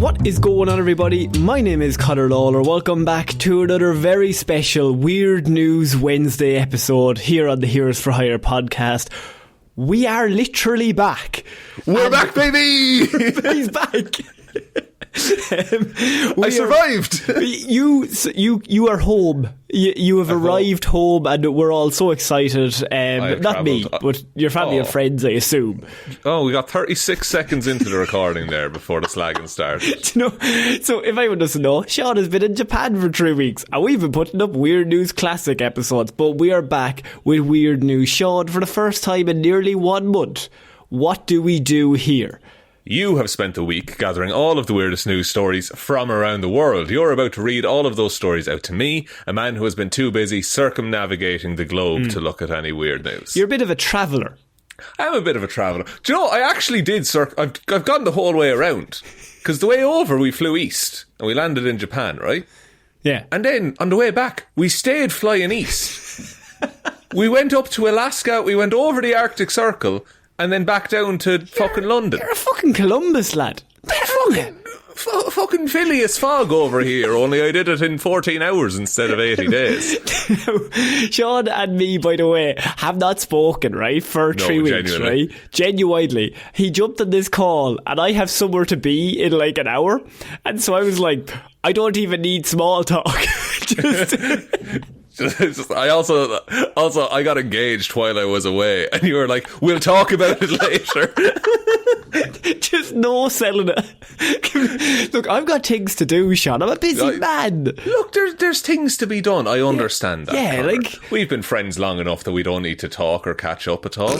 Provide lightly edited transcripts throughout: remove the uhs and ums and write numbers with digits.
What is going on, everybody? My name is Conor Lawler. Welcome back to another very special Weird News Wednesday episode here on the Heroes for Hire podcast. We are literally back. We're back, baby! He's back. I survived. You are home. You have arrived home, and we're all so excited. Not me, but your family and friends, I assume. Oh, we got 36 seconds into the recording there before the slagging started. Do you know, so if anyone doesn't know, Shaun has been in Japan for 3 weeks, and we've been putting up Weird News Classic episodes, but we are back with Weird News. Shaun, for the first time in nearly 1 month, what do we do here? You have spent the week gathering all of the weirdest news stories from around the world. You're about to read all of those stories out to me, a man who has been too busy circumnavigating the globe to look at any weird news. You're a bit of a traveller. I'm a bit of a traveller. Do you know, I actually did I've gone the whole way around. Because the way over, we flew east, and we landed in Japan, right? Yeah. And then, on the way back, we stayed flying east. We went up to Alaska, we went over the Arctic Circle, and then back down to fucking London. You're a fucking Columbus lad. Fucking Phileas Fogg over here, only I did it in 14 hours instead of 80 days. Shaun and me, by the way, have not spoken, right, for 3 weeks, genuinely. right? Genuinely. He jumped on this call, and I have somewhere to be in like an hour, and so I was like, I don't even need small talk. I also I got engaged while I was away, and you were like, we'll talk about it later. Just no selling it. Look, I've got things to do, Shaun. I'm a busy man. Look, there's things to be done. I understand that. Yeah, Conor. like, we've been friends long enough that we don't need to talk or catch up at all.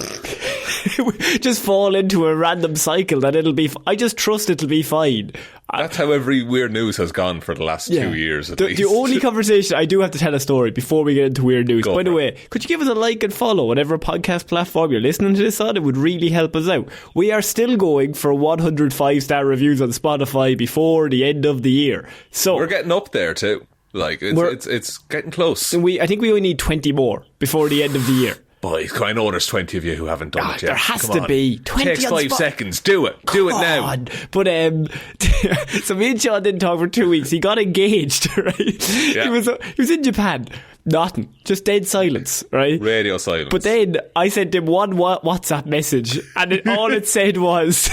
Just fall into a random cycle that I just trust it'll be fine. That's how every weird news has gone for the last 2 years at least. The only conversation, I do have to tell a story before we get into weird news. By the way, could you give us a like and follow whatever podcast platform you're listening to this on? It would really help us out. We are still going for 105-star reviews on Spotify before the end of the year. So we're getting up there too. Like it's getting close. I think we only need 20 more before the end of the year. Boys, I know there's 20 of you who haven't done it yet. There has to be 20. Takes 5 seconds. Do it. Do it now. But so me and Shaun didn't talk for 2 weeks. He got engaged, right? Yeah. He was in Japan. Nothing. Just dead silence, right? Radio silence. But then I sent him one WhatsApp message, and all it said was,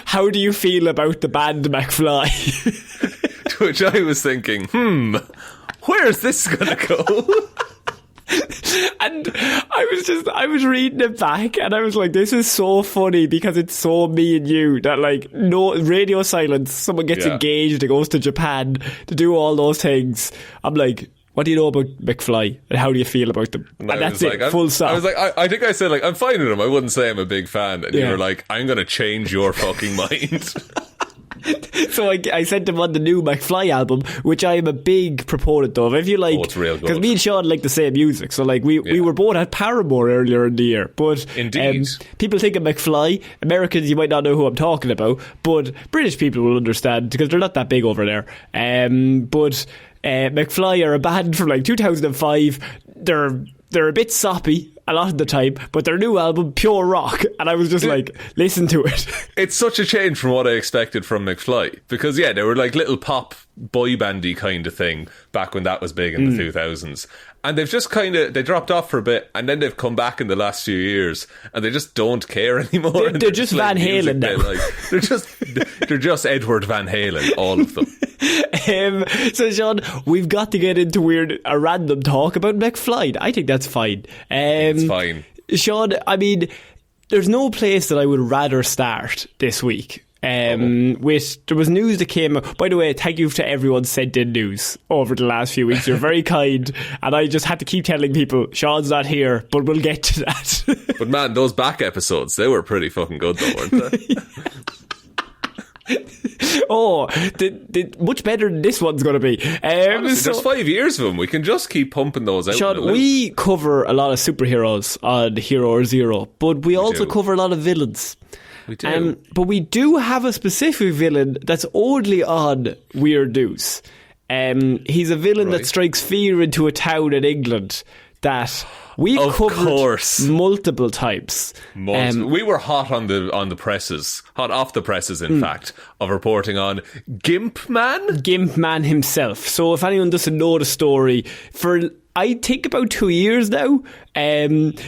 "How do you feel about the band McFly?" To which I was thinking, where's this gonna go? And I was reading it back, and I was like, this is so funny because it's so me and you that, like, no radio silence, someone gets engaged and goes to Japan to do all those things. I'm like, what do you know about McFly and how do you feel about them? And that's it, full stop. I was like, I think I said, like, I'm fine with him. I wouldn't say I'm a big fan. And you were like, I'm going to change your fucking mind. So I sent him on the new McFly album, which I am a big proponent of. If you like, it's real good. Because me and Shaun like the same music, so like we were both at Paramore earlier in the year. But indeed, people think of McFly. Americans, you might not know who I'm talking about, but British people will understand because they're not that big over there. But McFly are a band from like 2005. They're a bit soppy a lot of the time, but their new album, pure rock, and I was just like, listen to it. It's such a change from what I expected from McFly, because they were like little pop boy bandy kind of thing back when that was big in the 2000s, and they've just they dropped off for a bit, and then they've come back in the last few years, and they just don't care anymore. They're just Van Halen now. They're just Edward Van Halen, all of them. So Shaun, we've got to get into a random talk about McFly. I think that's fine. It's fine. Shaun, I mean, there's no place that I would rather start this week. There was news that came. By the way, thank you to everyone sent in news over the last few weeks. You're very kind, and I just had to keep telling people Shaun's not here, but we'll get to that. But man, those back episodes, they were pretty fucking good though, weren't they? Much better than this one's going to be. Honestly, there's 5 years of them. We can just keep pumping those out. Shaun, we cover a lot of superheroes on Hero or Zero, but we also cover a lot of villains. We do. But we do have a specific villain that's only on Weird News. He's a villain that strikes fear into a town in England that we've Of covered course. multiple times. We were hot on the presses, hot off the presses, in fact, of reporting on Gimp-Man. Gimp-Man himself. So if anyone doesn't know the story, for I think about 2 years now,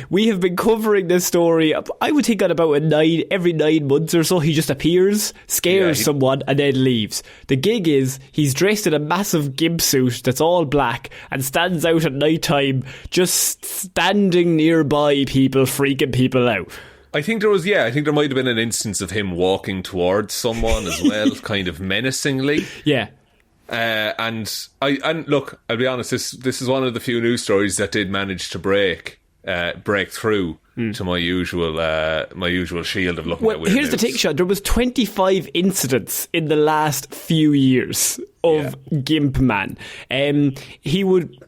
we have been covering this story. I would think on about every 9 months or so. He just appears, scares someone, and then leaves. The gig is he's dressed in a massive gimp suit that's all black and stands out at night time, just standing nearby people, freaking people out. I think there might have been an instance of him walking towards someone as well, kind of menacingly. Yeah. And look, I'll be honest, this is one of the few news stories that did manage to break through to my usual shield of looking at weird here's news. the take shot. There was 25 incidents in the last few years of Gimp-Man. He would,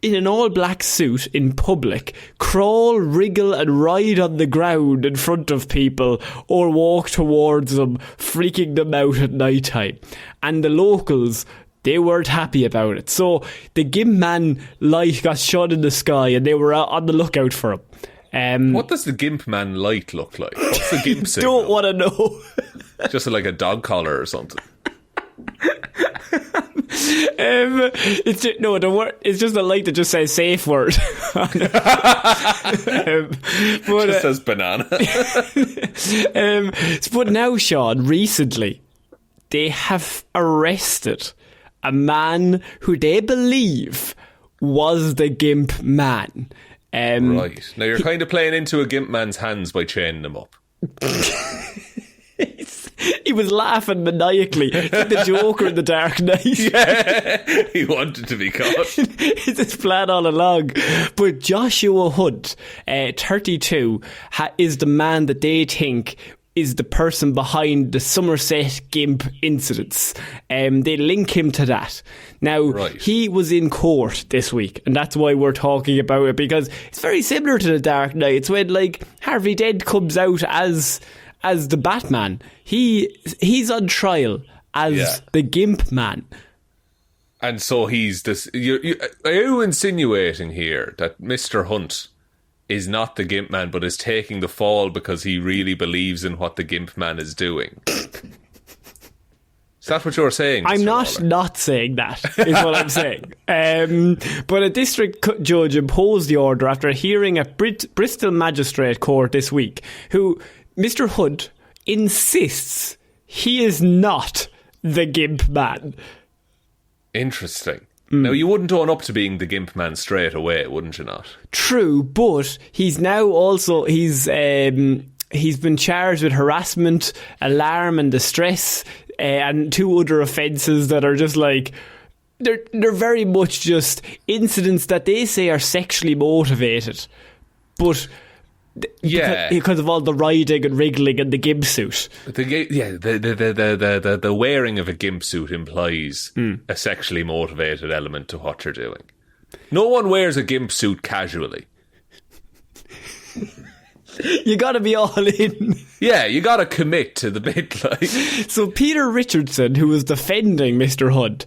in an all-black suit in public, crawl, wriggle and ride on the ground in front of people or walk towards them, freaking them out at night time. And the locals, they weren't happy about it. So the Gimp-Man light got shone in the sky and they were on the lookout for him. What does the Gimp-Man light look like? What's the Gimp signal? Don't want to know. Just like a dog collar or something. It's just a light that just says safe word. But Just says banana. But now, Shaun, recently they have arrested a man who they believe was the Gimp-Man. Right. Now you're kind of playing into a Gimp-Man's hands by chaining him up. He was laughing maniacally like the Joker in The Dark Knight. Yeah, he wanted to be caught. It's his plan all along. But Joshua Wood, 32, is the man that they think is the person behind the Somerset Gimp incidents. They link him to that. Now, He was in court this week, and that's why we're talking about it, because it's very similar to The Dark Knight. It's when, like, Harvey Dent comes out as the Batman. He's on trial as the Gimp-Man. And so he's this... Are you insinuating here that Mr. Hunt is not the Gimp-Man but is taking the fall because he really believes in what the Gimp-Man is doing? Is that what you're saying, Mr. I'm Waller? not saying that, is what I'm saying. But a district judge imposed the order after a hearing at Bristol Magistrate Court this week, who Mr. Hunt insists he is not the Gimp-Man. Interesting. Now, you wouldn't own up to being the Gimp-Man straight away, wouldn't you not? True, but he's now also... He's been charged with harassment, alarm and distress, and 2 other offences that are just like... They're very much just incidents that they say are sexually motivated. But... because of all the riding and wriggling and the gimp suit. The wearing of a gimp suit implies a sexually motivated element to what you're doing. No one wears a gimp suit casually. You gotta be all in. Yeah, you gotta commit to the bit. Like. So Peter Richardson, who was defending Mr. Hunt,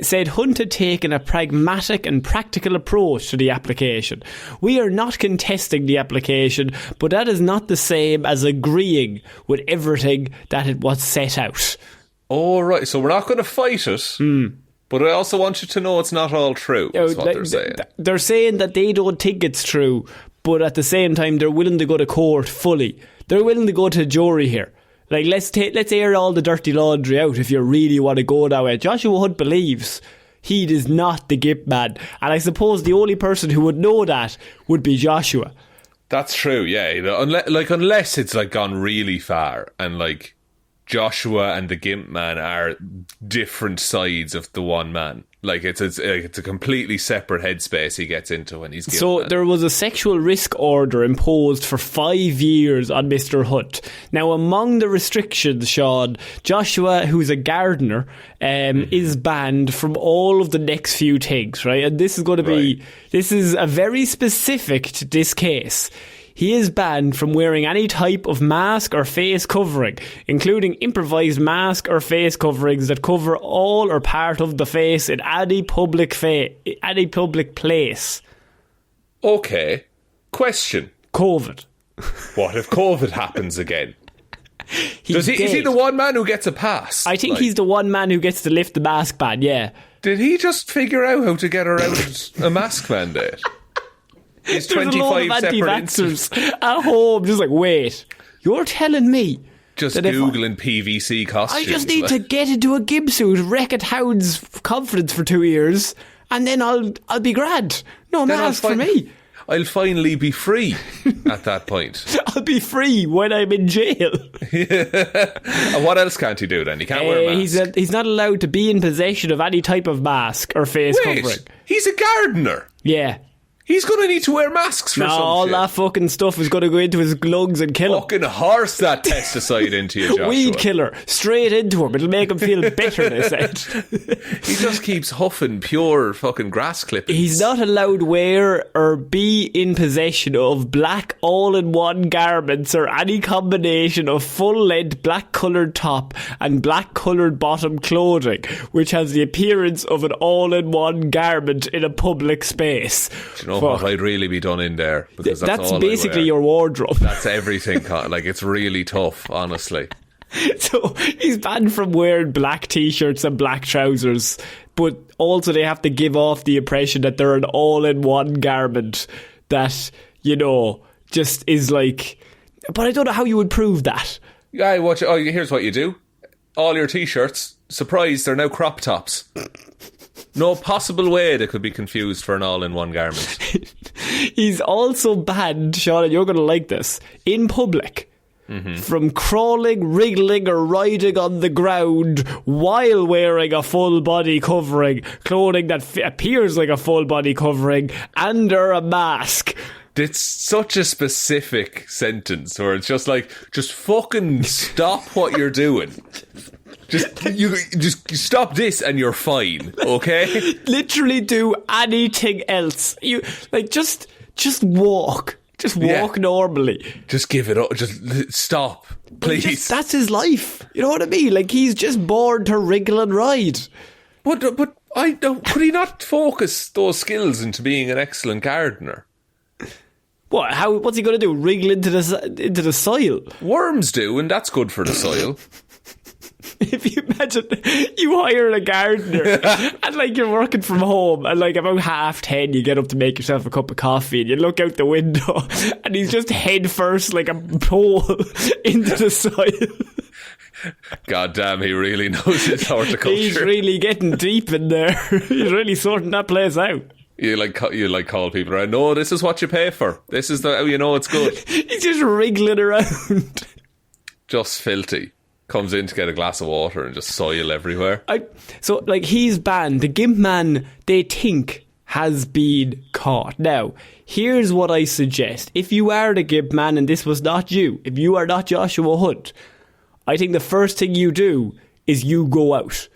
said Hunt had taken a pragmatic and practical approach to the application. We are not contesting the application, but that is not the same as agreeing with everything that it was set out. Oh, right. So we're not going to fight it. But I also want you to know it's not all true, is what they're saying. They're saying that they don't think it's true, but at the same time, they're willing to go to court fully. They're willing to go to a jury here. Like, let's air all the dirty laundry out if you really want to go that way. Joshua Hunt believes he is not the Gimp-Man. And I suppose the only person who would know that would be Joshua. That's true, yeah. Unless it's, like, gone really far and, like, Joshua and the Gimp-Man are different sides of the one man. Like, it's a completely separate headspace he gets into when he's Gimp-Man. So there was a sexual risk order imposed for 5 years on Mr. Hunt. Now, among the restrictions, Shaun, Joshua, who's a gardener, is banned from all of the next few things, right? And this is going to be... This is a very specific to this case. He is banned from wearing any type of mask or face covering, including improvised mask or face coverings that cover all or part of the face in any public place. Okay. Question. COVID. What if COVID happens again? Is Is he the one man who gets a pass? I think he's the one man who gets to lift the mask ban, yeah. Did he just figure out how to get around a mask mandate? He's There's 25 a lot of separate anti-vaxxers at home just like, wait, you're telling me just that Googling PVC costumes. I just need to get into a gimp suit, wreck a town's confidence for 2 years, and then I'll be grand. No mask for me. I'll finally be free at that point. I'll be free when I'm in jail. And what else can't he do then? He can't wear a mask. He's not allowed to be in possession of any type of mask or face covering. He's a gardener. Yeah. He's going to need to wear masks for some shit. All that fucking stuff is going to go into his lungs and kill him. Fucking horse that pesticide into you, Joshua. Weed killer. Straight into him. It'll make him feel better, they said. He just keeps huffing pure fucking grass clippings. He's not allowed to wear or be in possession of black all-in-one garments or any combination of full-length black-coloured top and black-coloured bottom clothing, which has the appearance of an all-in-one garment in a public space. Do you know what I'd really be done in there? Because that's all basically your wardrobe. That's everything. Like, it's really tough, honestly. So he's banned from wearing black t-shirts and black trousers, but also they have to give off the impression that they're an all-in-one garment that, you know, just is like... But I don't know how you would prove that. Yeah, here's what you do. All your t-shirts, surprise, they're now crop tops. No possible way they could be confused for an all-in-one garment. He's also banned, Shaun, and you're going to like this, in public, from crawling, wriggling or riding on the ground while wearing a full body covering, clothing that appears like a full body covering, and/or a mask. It's such a specific sentence where it's just like, just fucking stop what you're doing. Just stop this and you're fine, okay? Literally do anything else. You like just walk. Just walk normally. Just give it up. Just stop, please. That's his life. You know what I mean? Like, he's just born to wriggle and ride. But I don't. Could he not focus those skills into being an excellent gardener? What? What's he going to do? Wriggle into the soil? Worms do, and that's good for the soil. If you imagine you hire a gardener and like you're working from home and like about 10:30 you get up to make yourself a cup of coffee and you look out the window and he's just head first like a pole into the soil. God damn, he really knows his horticulture. He's really getting deep in there. He's really sorting that place out. You call people around. No, this is what you pay for. This is how you know it's good. He's just wriggling around. Just filthy. Comes in to get a glass of water and just soil everywhere. So, like, he's banned. The Gimp-Man, they think, has been caught. Now, here's what I suggest. If you are the Gimp-Man and this was not you, if you are not Joshua Wood, I think the first thing you do is you go out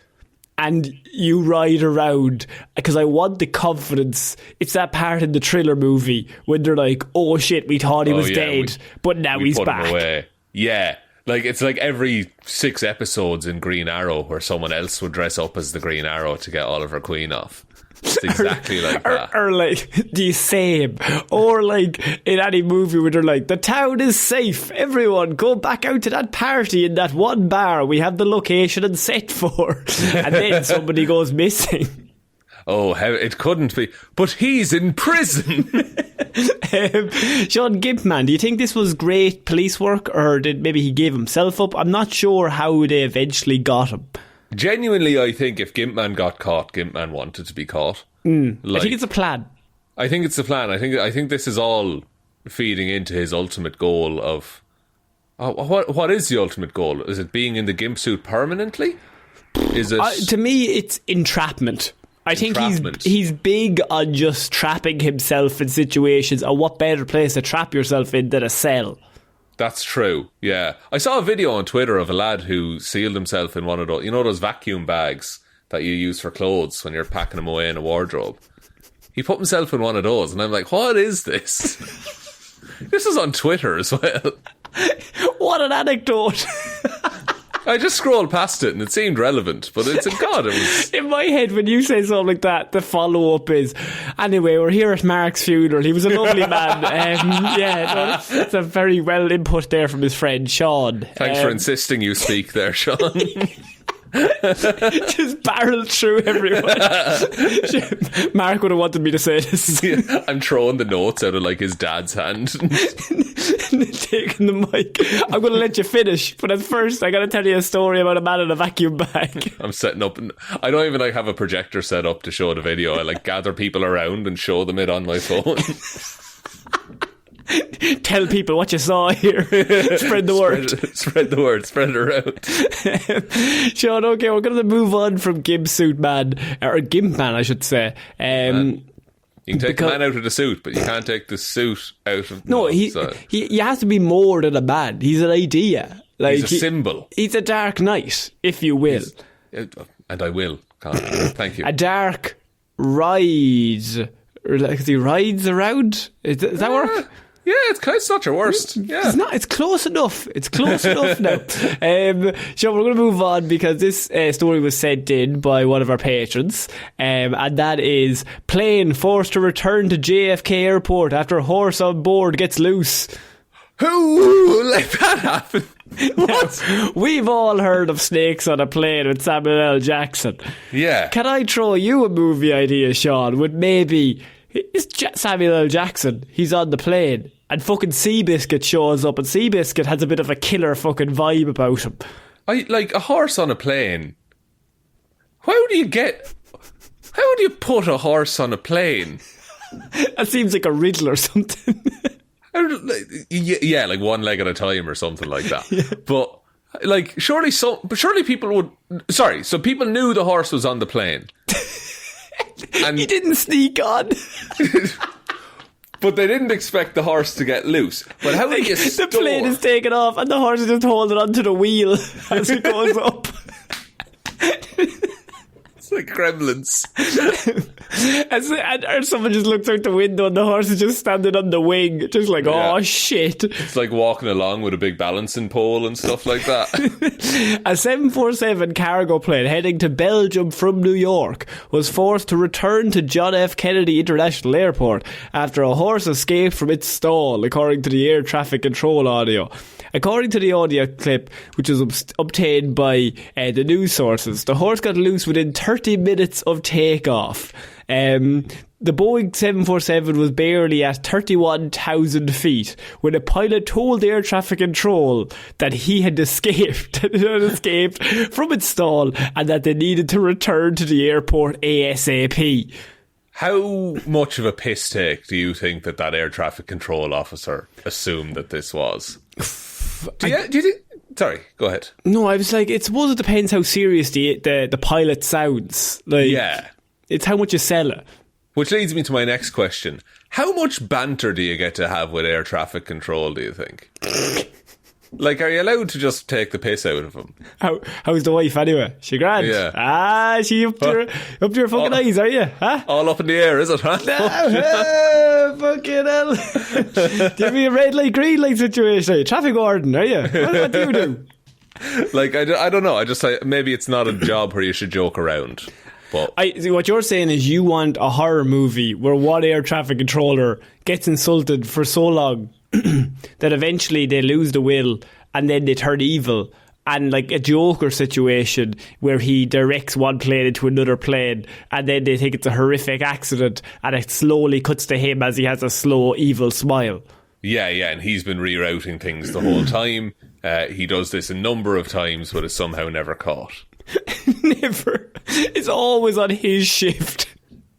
and you ride around, because I want the confidence. It's that part in the Thriller movie when they're like, oh shit, we thought he was dead, but now he's put back. Him away. Yeah. Like, it's like every 6 episodes in Green Arrow where someone else would dress up as the Green Arrow to get Oliver Queen off. It's exactly like that. Or like the same. Or like in any movie where they're like, the town is safe. Everyone go back out to that party in that one bar we have the location and set for. And then somebody goes missing. Oh, it couldn't be. But he's in prison. Shaun, Gimp-Man, do you think this was great police work, or did maybe he gave himself up? I'm not sure how they eventually got him. Genuinely, I think if Gimp-Man got caught, Gimp-Man wanted to be caught. I think it's a plan. I think it's a plan. I think this is all feeding into his ultimate goal of... what is the ultimate goal? Is it being in the Gimp suit permanently? Is it... to me, it's entrapment. I think he's big on just trapping himself in situations, and what better place to trap yourself in than a cell? That's true, yeah. I saw a video on Twitter of a lad who sealed himself in one of those, you know, those vacuum bags that you use for clothes when you're packing them away in a wardrobe. He put himself in one of those, and I'm like, what is this? This is on Twitter as well. What an anecdote. I just scrolled past it and it seemed relevant, but it's God, it was... In my head, when you say something like that, the follow-up is, anyway, we're here at Mark's funeral. He was a lovely man. That's a very well input there from his friend, Shaun. Thanks for insisting you speak there, Shaun. Just barreled through everyone. Mark would have wanted me to say this. Yeah, I'm throwing the notes out of like his dad's hand. Taking the mic. I'm going to let you finish, but at first I got to tell you a story about a man in a vacuum bag. I'm setting up, and I don't even like have a projector set up to show the video. I like gather people around and show them it on my phone. Tell people what you saw here. Spread the word. Spread the word. Spread it around. Shaun, okay, we're going to move on from Gimp-Man, or Gimp-Man, I should say. You can take the man out of the suit, but you can't take the suit out of... No, he has to be more than a man. He's an idea. Like, he's a symbol. He's a dark knight, if you will. And I will, Conor. Thank you. A dark ride. Like, he rides around? Does that work? Yeah, it's not your worst. Yeah. It's close enough. It's close enough now. So we're going to move on because this story was sent in by one of our patrons, and that is plane forced to return to JFK Airport after a horse on board gets loose. Who let that happen? What? Now, we've all heard of Snakes on a Plane with Samuel L. Jackson. Yeah. Can I throw you a movie idea, Shaun? Would maybe... It's Samuel L. Jackson. He's on the plane, and fucking Seabiscuit shows up, and Seabiscuit has a bit of a killer fucking vibe about him. Like a horse on a plane. How do you put a horse on a plane? That seems like a riddle or something. Yeah, like one leg at a time or something like that. Yeah. But like, surely people would. Sorry, so people knew the horse was on the plane. And he didn't sneak on. But they didn't expect the horse to get loose. But how did you store... The plane is taken off and the horse is just holding onto the wheel as it goes up. It's like Gremlins. and someone just looks out the window and the horse is just standing on the wing, just like, oh shit. It's like walking along with a big balancing pole and stuff like that. A 747 cargo plane heading to Belgium from New York was forced to return to John F. Kennedy International Airport after a horse escaped from its stall, according to the air traffic control audio. According to the audio clip, which was obtained by the news sources, the horse got loose within 30 minutes of takeoff. The Boeing 747 was barely at 31,000 feet when a pilot told air traffic control that he had escaped from its stall and that they needed to return to the airport ASAP. How much of a piss take do you think that air traffic control officer assumed that this was? Do you think... Sorry, go ahead. No, I was like, I suppose it depends how serious the pilot sounds. Like, yeah. It's how much you sell it. Which leads me to my next question. How much banter do you get to have with air traffic control, do you think? Like, are you allowed to just take the piss out of them? How's the wife anyway? She grand? Yeah. She up to your fucking eyes, are you? Huh? All up in the air, is it, huh? Fucking hell. Give me a red light, green light situation. Are you traffic warden, are you? What do you do? Like, I don't know. I just like, maybe it's not a job where you should joke around. But what you're saying is you want a horror movie where one air traffic controller gets insulted for so long that eventually they lose the will and then they turn evil, and like a Joker situation where he directs one plane into another plane and then they think it's a horrific accident and it slowly cuts to him as he has a slow evil smile. Yeah, and he's been rerouting things the whole time. He does this a number of times but is somehow never caught. Never. It's always on his shift.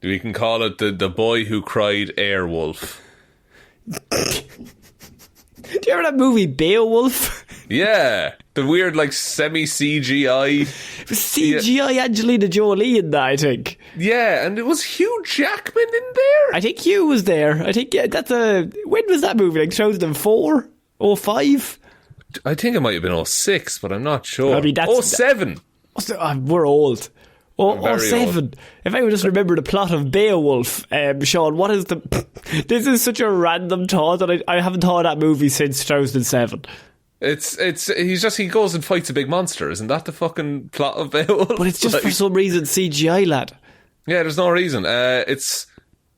We can call it the boy who cried Airwolf. Do you remember that movie Beowulf? Yeah, the weird like semi-CGI. It was CGI Angelina Jolie in that, I think. Yeah, and it was Hugh Jackman in there. I think Hugh was there. I think when was that movie? Like 2004? 05? I think it might have been 06, but I'm not sure. I mean, that's 07. We're old. Very 07. old. If I would just remember the plot of Beowulf, Shaun, what is the... This is such a random thought that I haven't thought of that movie since 2007. He goes and fights a big monster. Isn't that the fucking plot of Beowulf? But it's just for some reason CGI, lad. Yeah, there's no reason. It's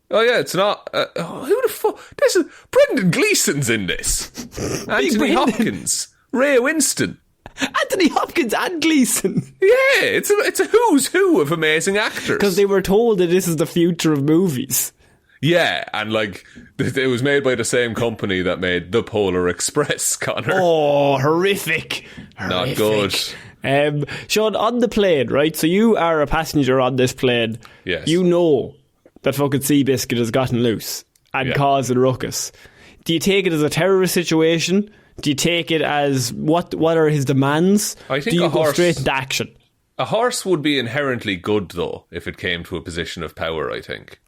not. Who the fuck? This is Brendan Gleeson's in this. Anthony Hopkins, Ray Winston, Anthony Hopkins and Gleeson. Yeah, it's a who's who of amazing actors. Because they were told that this is the future of movies. Yeah, and like it was made by the same company that made The Polar Express, Connor. Oh, horrific. Not good. Shaun, on the plane, right? So you are a passenger on this plane. Yes. You know that fucking Seabiscuit has gotten loose and caused a ruckus. Do you take it as a terrorist situation? Do you take it as what are his demands? I think do you a go horse, straight into action? A horse would be inherently good, though, if it came to a position of power, I think.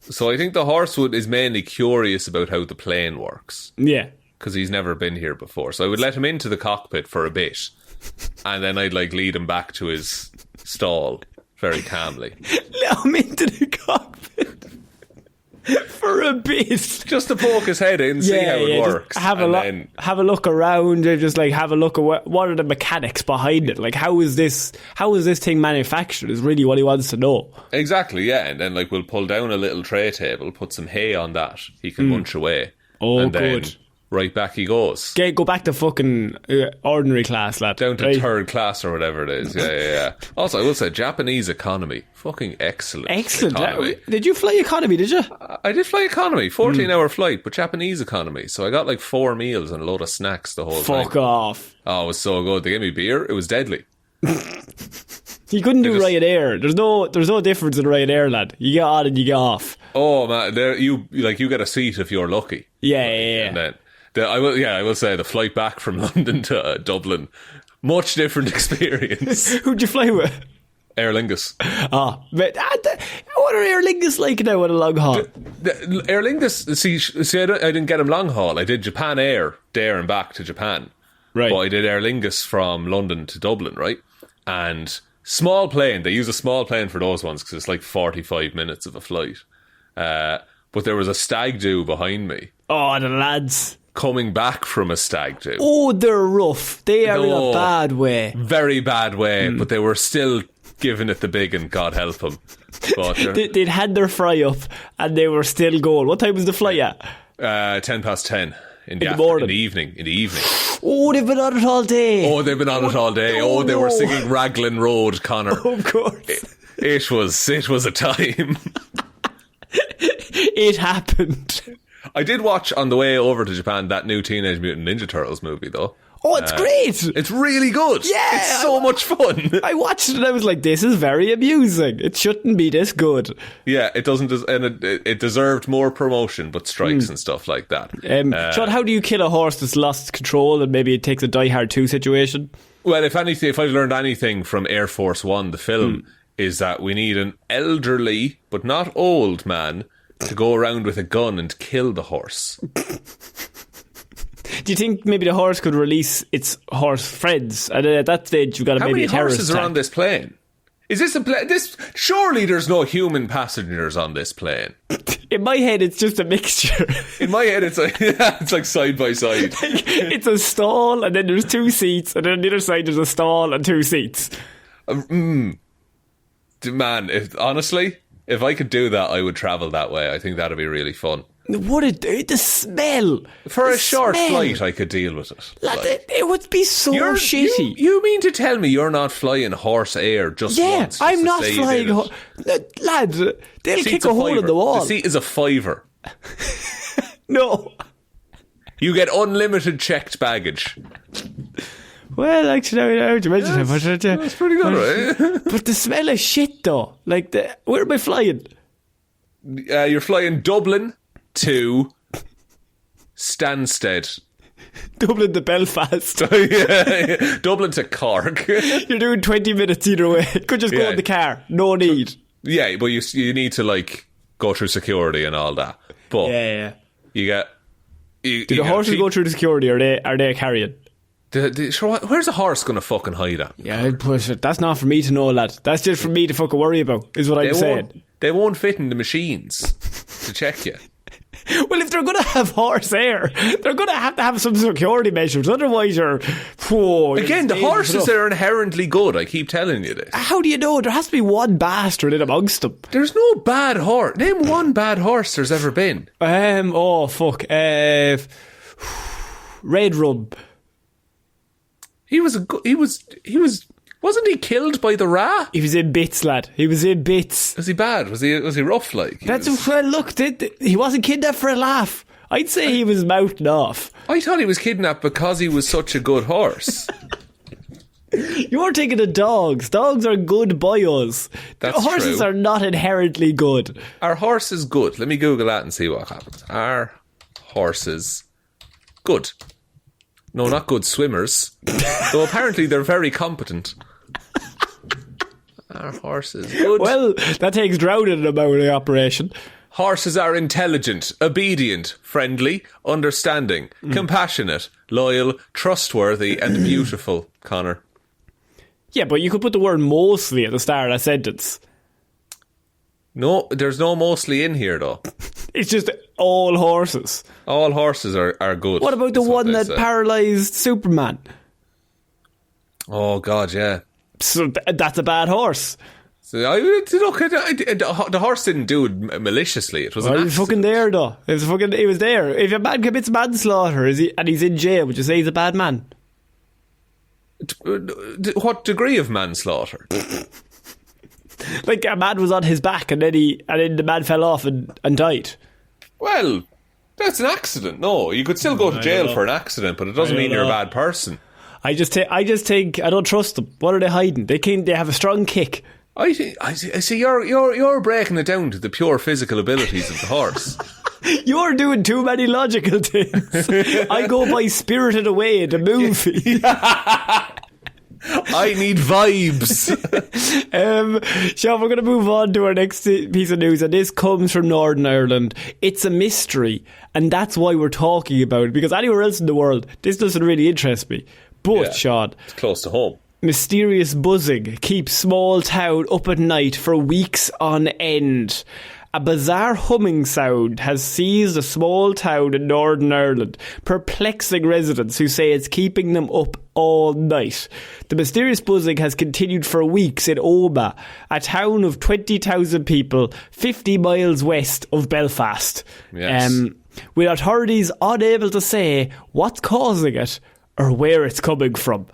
So I think the horse is mainly curious about how the plane works. Yeah. Because he's never been here before. So I would let him into the cockpit for a bit. And then I'd lead him back to his stall very calmly. Let him into the cockpit for a bit. Just to poke his head in, see how it works. Have a look around and just have a look at what are the mechanics behind it. Like how is this thing manufactured is really what he wants to know. Exactly, yeah. And then we'll pull down a little tray table, put some hay on that. He can munch away. Oh, and good. Then right back he goes. Go back to fucking ordinary class, lad. Down to third class or whatever it is. Yeah. Also, I will say, Japanese economy. Fucking excellent. Excellent. Economy. Did you fly economy, did you? I did fly economy. 14-hour flight, but Japanese economy. So I got 4 meals and a load of snacks the whole time. Fuck off. Oh, it was so good. They gave me beer. It was deadly. You couldn't do Ryanair. There's no difference in Ryanair, lad. You get on and you get off. Oh, man. You get a seat if you're lucky. Yeah. And then... I will say the flight back from London to Dublin, much different experience. Who'd you fly with? Aer Lingus. What are Aer Lingus like now on a long haul? Aer Lingus, see, I didn't get him long haul. I did Japan Air there and back to Japan. Right. But I did Aer Lingus from London to Dublin, right? And small plane. They use a small plane for those ones because it's 45 minutes of a flight. But there was a stag do behind me. Oh, the lads. Coming back from a stag do. Oh, they're rough. They are in a bad way. Very bad way, but they were still giving it the big and God help them. But they'd had their fry up and they were still going. What time was the flight at? 10:10 in the morning. In the evening. Oh, they've been on it all day. They were singing Raglan Road, Connor. Oh, of course. It was a time. It happened. I did watch on the way over to Japan that new Teenage Mutant Ninja Turtles movie, though. Oh, it's great. It's really good. Yeah. It's so much fun. I watched it and I was like, this is very amusing. It shouldn't be this good. Yeah, it doesn't, and it deserved more promotion, but strikes and stuff like that. Shaun, how do you kill a horse that's lost control and maybe it takes a Die Hard 2 situation? Well, if I've learned anything from Air Force One, the film, is that we need an elderly, but not old man to go around with a gun and kill the horse. Do you think maybe the horse could release its horse friends? And at that stage, you've got maybe a terrorist How many horses attack. are on this plane? Is this a plane? Surely there's no human passengers on this plane. In my head, it's just a mixture. In my head, it's like side by side. It's a stall, and then there's 2 seats, and then on the other side there's a stall and 2 seats. Man, honestly, if I could do that, I would travel that way. I think that'd be really fun. The smell. For a short flight, I could deal with it. Lad, it would be so shitty. You mean to tell me you're not flying horse air just once? I'm not flying lad, they'll kick a hole in the wall. The seat is a $5. No. You get unlimited checked baggage. Well, actually, now you mention it. That's pretty good, right? But the smell of shit, though. Where am I flying? You're flying Dublin to Stansted. Dublin to Belfast. yeah. Dublin to Cork. You're doing 20 minutes either way. Could just go in the car. No need. Yeah, but you need to go through security and all that. But yeah. You get. Do the horses go through the security, or are they carrying? Where's a horse going to fucking hide at? Yeah, I'd push it. That's not for me to know, lad. That's just for me to fucking worry about, is what I'm saying. They won't fit in the machines to check you. Well, if they're going to have horse air, they're going to have some security measures. Otherwise, Again, the horses are inherently good. I keep telling you this. How do you know? There has to be one bastard in amongst them. There's no bad horse. Name one bad horse there's ever been. Oh, fuck. Red Rum. Wasn't he killed by the Ra? He was in bits, lad. He was in bits. Was he bad? Was he rough like? Look, he wasn't kidnapped for a laugh. I'd say he was mouthing off. I thought he was kidnapped because he was such a good horse. You're thinking of dogs. Dogs are good by us. Horses true. are not inherently good. Are horses good? Let me Google that and see what happens. Are horses good? No, not good swimmers. Though apparently they're very competent. Are horses good? Well, that takes drowning about the operation. Horses are intelligent, obedient, friendly, understanding, compassionate, loyal, trustworthy and beautiful, Connor. Yeah, but you could put the word mostly at the start of that sentence. No, there's no mostly in here though. It's just all horses. All horses are good. What about the one that paralysed Superman? Oh God, yeah. So that's a bad horse. So the horse didn't do it maliciously. It was an accident. He was fucking there though. He was there. If a man commits manslaughter and he's in jail, would you say he's a bad man? What degree of manslaughter? Like a man was on his back and then the man fell off and died. Well, that's an accident. No, you could still go to jail for an accident, but it doesn't mean you're a bad person. I just think I don't trust them. What are they hiding? They have a strong kick. I see. You're breaking it down to the pure physical abilities of the horse. You're doing too many logical things. I go by Spirited Away, the movie. I need vibes. Shaun, we're going to move on to our next piece of news, and this comes from Northern Ireland. It's a mystery, and that's why we're talking about it, because anywhere else in the world, this doesn't really interest me. But, Shaun, it's close to home. Mysterious buzzing keeps small town up at night for weeks on end. A bizarre humming sound has seized a small town in Northern Ireland, perplexing residents who say it's keeping them up all night. The mysterious buzzing has continued for weeks in Omagh, a town of 20,000 people 50 miles west of Belfast. Yes. With authorities unable to say what's causing it or where it's coming from.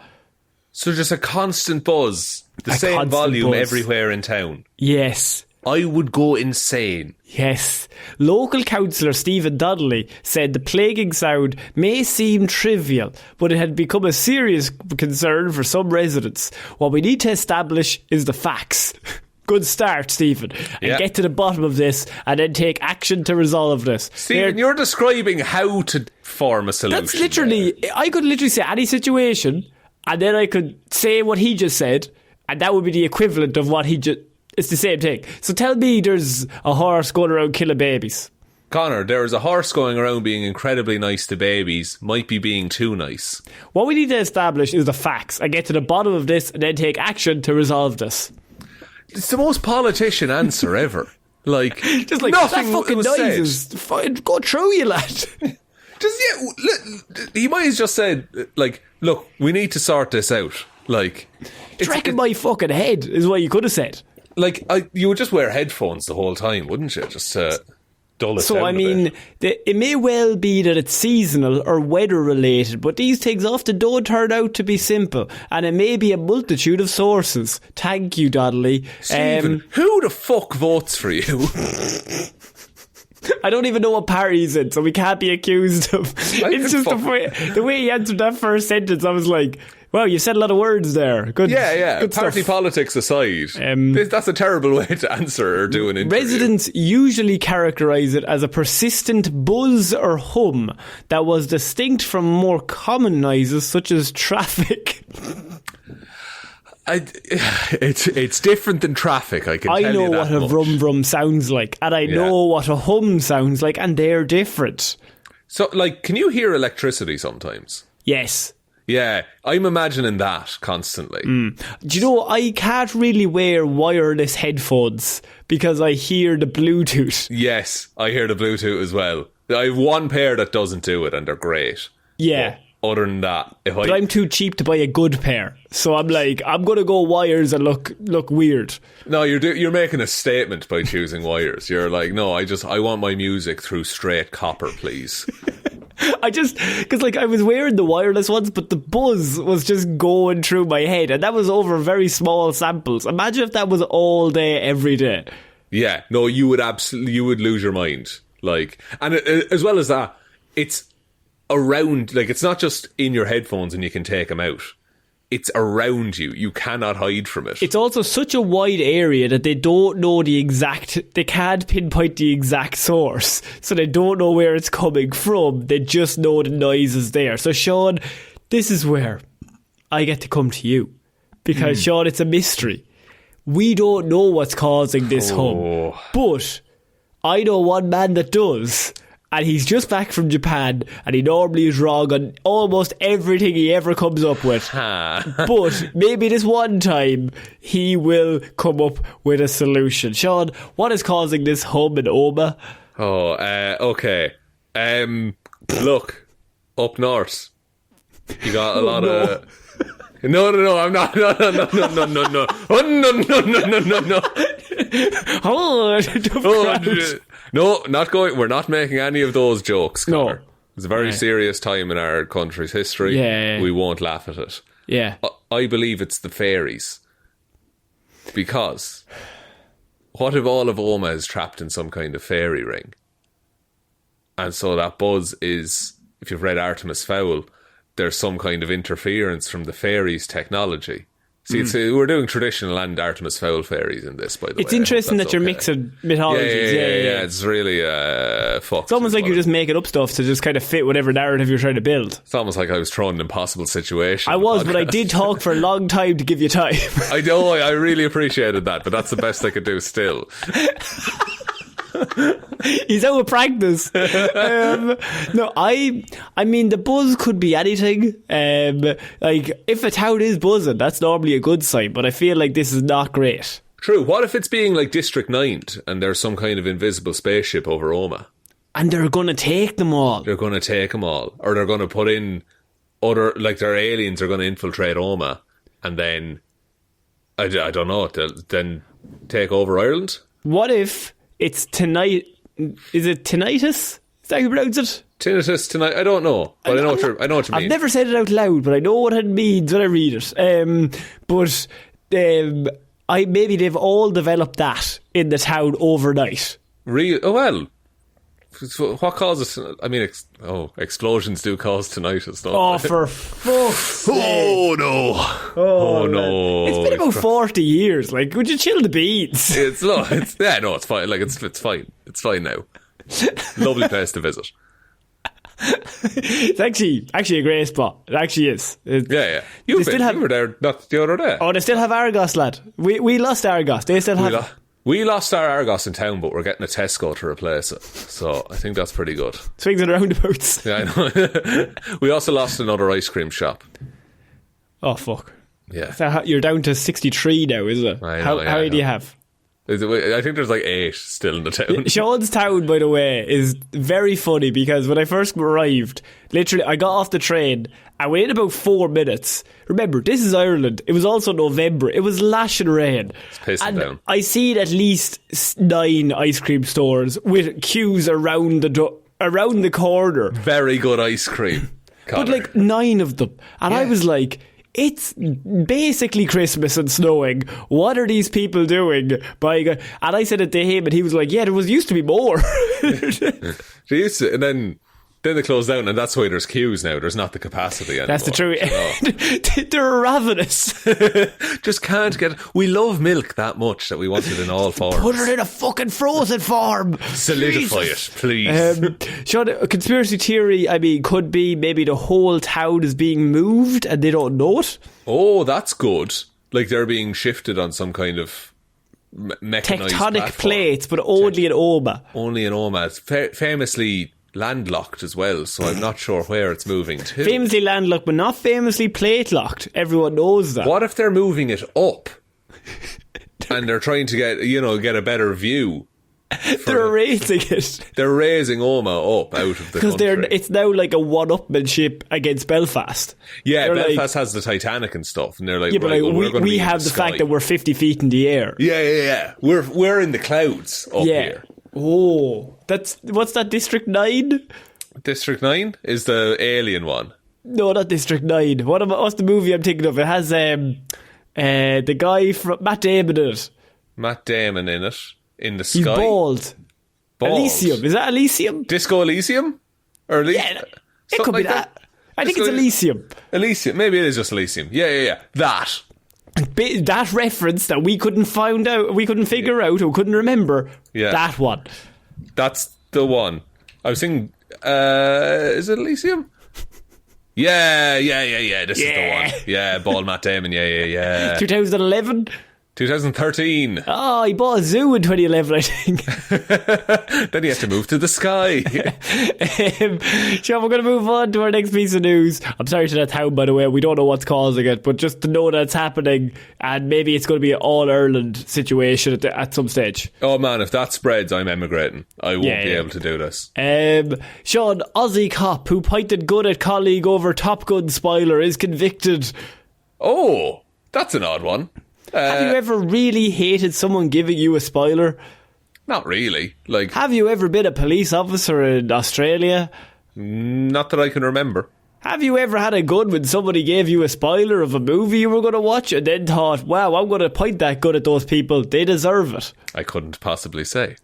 So just a constant buzz, the same volume everywhere in town. Yes. I would go insane. Yes. Local councillor Stephen Donnelly said the plaguing sound may seem trivial, but it had become a serious concern for some residents. What we need to establish is the facts. Good start, Stephen. And get to the bottom of this and then take action to resolve this. Stephen, you're describing how to form a solution. That's literally... I could literally say any situation and then I could say what he just said and that would be the equivalent of what he just... It's the same thing. So tell me there's a horse going around killing babies. Connor, there is a horse going around being incredibly nice to babies, might be being too nice. What we need to establish is the facts and get to the bottom of this and then take action to resolve this. It's the most politician answer ever. Like, just like nothing that fucking was noise is go through you, lad. He might have just said, like, look, we need to sort this out. Like, it's wrecking my fucking head is what you could have said. Like, you would just wear headphones the whole time, wouldn't you? Just dull it down. So, I mean, it may well be that it's seasonal or weather related, but these things often don't turn out to be simple, and it may be a multitude of sources. Thank you, Donnelly. Stephen, who the fuck votes for you? I don't even know what party he's in, so we can't be accused of... It's just the way he answered that first sentence, I was like... Wow, you said a lot of words there. Good. Yeah. Good Party stuff. Politics aside, that's a terrible way to answer or do an interview. Residents usually characterise it as a persistent buzz or hum that was distinct from more common noises such as traffic. It's different than traffic, I can tell you that I know what a vroom vroom sounds like, and I know what a hum sounds like, and they're different. So, like, can you hear electricity sometimes? Yes. Yeah, I'm imagining that constantly. Do you know, I can't really wear wireless headphones because I hear the Bluetooth. Yes, I hear the Bluetooth as well. I have one pair that doesn't do it, and they're great. Yeah. But other than that, but I'm too cheap to buy a good pair, so I'm like, I'm gonna go wires and look weird. No, you're making a statement by choosing wires. You're like, no, I want my music through straight copper, please. Because like I was wearing the wireless ones, but the buzz was just going through my head, and that was over very small samples. Imagine if that was all day, every day. Yeah, no, you would lose your mind. Like, and as well as that, it's around, like, it's not just in your headphones and you can take them out. It's around you. You cannot hide from it. It's also such a wide area that they don't know they can't pinpoint the exact source. So they don't know where it's coming from. They just know the noise is there. So Shaun, this is where I get to come to you. Because Shaun, it's a mystery. We don't know what's causing this hum. But I know one man that does. And he's just back from Japan, and he normally is wrong on almost everything he ever comes up with. But maybe this one time, he will come up with a solution. Shaun, what is causing this hum in Oma? Okay. Look, up north, you got a lot of... No, I'm not. No. Oh, no. No, not going. We're not making any of those jokes, Conor. No. It's a very serious time in our country's history. Yeah. We won't laugh at it. Yeah. I believe it's the fairies. Because what if all of Oma is trapped in some kind of fairy ring? And so that buzz is, if you've read Artemis Fowl, there's some kind of interference from the fairies' technology. See, we're doing traditional and Artemis Fowl fairies in this, by the way. It's interesting that you're mixing mythologies. Yeah. It's really fucked. It's almost like you're just making up stuff to just kind of fit whatever narrative you're trying to build. It's almost like I was thrown in an impossible situation. I was, but I did talk for a long time to give you time. I know, I really appreciated that, but that's the best I could do still. He's out of practice. No, I mean, the buzz could be anything. Like, if a town is buzzing, that's normally a good sign, but I feel like this is not great. True. What if it's being like District 9'd and there's some kind of invisible spaceship over Oma? And they're going to take them all. They're going to take them all. Or they're going to put in other, like, their aliens are going to infiltrate Oma and then, I don't know, then take over Ireland? What if it's tonight? Is it tinnitus? Is that how you pronounce it? Tinnitus tonight. I don't know, but I know what you mean. I've never said it out loud, but I know what it means when I read it. Maybe they've all developed that in the town overnight. Oh well. What causes? I mean, explosions do cause tinnitus, don't they? For fuck's sake. Oh no! Oh no! It's been about 40 years. Like, would you chill the beans? It's fine. Like, it's fine. It's fine now. Lovely place to visit. It's actually a great spot. It actually is. Yeah. You were there not the other day. Oh, they still have Argos, lad. We lost Argos. They still have. We lost our Argos in town, but we're getting a Tesco to replace it. So I think that's pretty good. Swings and roundabouts. Yeah, I know. We also lost another ice cream shop. Oh, fuck. Yeah. So you're down to 63 now, is it? I know, how many do you have? I think there's like 8 still in the town. Shaun's town, by the way, is very funny because when I first arrived, literally, I got off the train. I waited about 4 minutes. Remember, this is Ireland. It was also November. It was lashing rain. It's pissing down. I seen at least 9 ice cream stores with queues around the corner. Very good ice cream, Conor. But like 9 of them. And I was like, it's basically Christmas and snowing. What are these people doing? And I said it to him, and he was like, yeah, there used to be more. They used to, and then they closed down, and that's why there's queues now. There's not the capacity anymore. That's the truth. They're ravenous. Just can't get... We love milk that much that we want it in all forms. Put it in a fucking frozen form. Solidify it, please. Sean, a conspiracy theory, I mean, could be maybe the whole town is being moved and they don't know it. Oh, that's good. Like they're being shifted on some kind of mechanised tectonic platform. Plates, but only in Oma. Only in Oma. It's famously landlocked as well, so I'm not sure where it's moving to. Famously landlocked, but not famously plate locked. Everyone knows that. What if they're moving it up and they're trying to get a better view They're erasing it. They're raising Oma up out of the country. It's now like a one-upmanship against Belfast. Yeah, they're Belfast has the Titanic and stuff, and they're like, yeah, but right, like, well, we're going to we have the fact that we're 50 feet in the air. Yeah. We're in the clouds up here. Oh, what's that? District 9? District 9 is the alien one. No, not District 9. What's the movie I'm thinking of? It has the guy from Matt Damon in it. Matt Damon in it. In the sky. He's bald. Elysium. Is that Elysium? Disco Elysium? Or yeah, it could be that. I think it's Elysium. Elysium. Maybe it is just Elysium. Yeah. That reference that we couldn't find out, we couldn't figure out, or couldn't remember. Yeah. That one. That's the one. I was thinking, is it Elysium? Yeah. This is the one. Yeah, bald Matt Damon. Yeah. 2011? 2013. Oh, he bought a zoo in 2011, I think. Then he has to move to the sky. Shaun, we're going to move on to our next piece of news. I'm sorry to that town, by the way. We don't know what's causing it, but just to know that it's happening, and maybe it's going to be an all-Ireland situation at some stage. Oh man, if that spreads, I'm emigrating. I won't be able to do this. Shaun, Aussie cop who pointed gun at colleague over Top Gun spoiler is convicted. Oh, that's an odd one. Have you ever really hated someone giving you a spoiler? Not really. Have you ever been a police officer in Australia? Not that I can remember. Have you ever had a gun when somebody gave you a spoiler of a movie you were going to watch and then thought, wow, I'm going to point that gun at those people, they deserve it? I couldn't possibly say.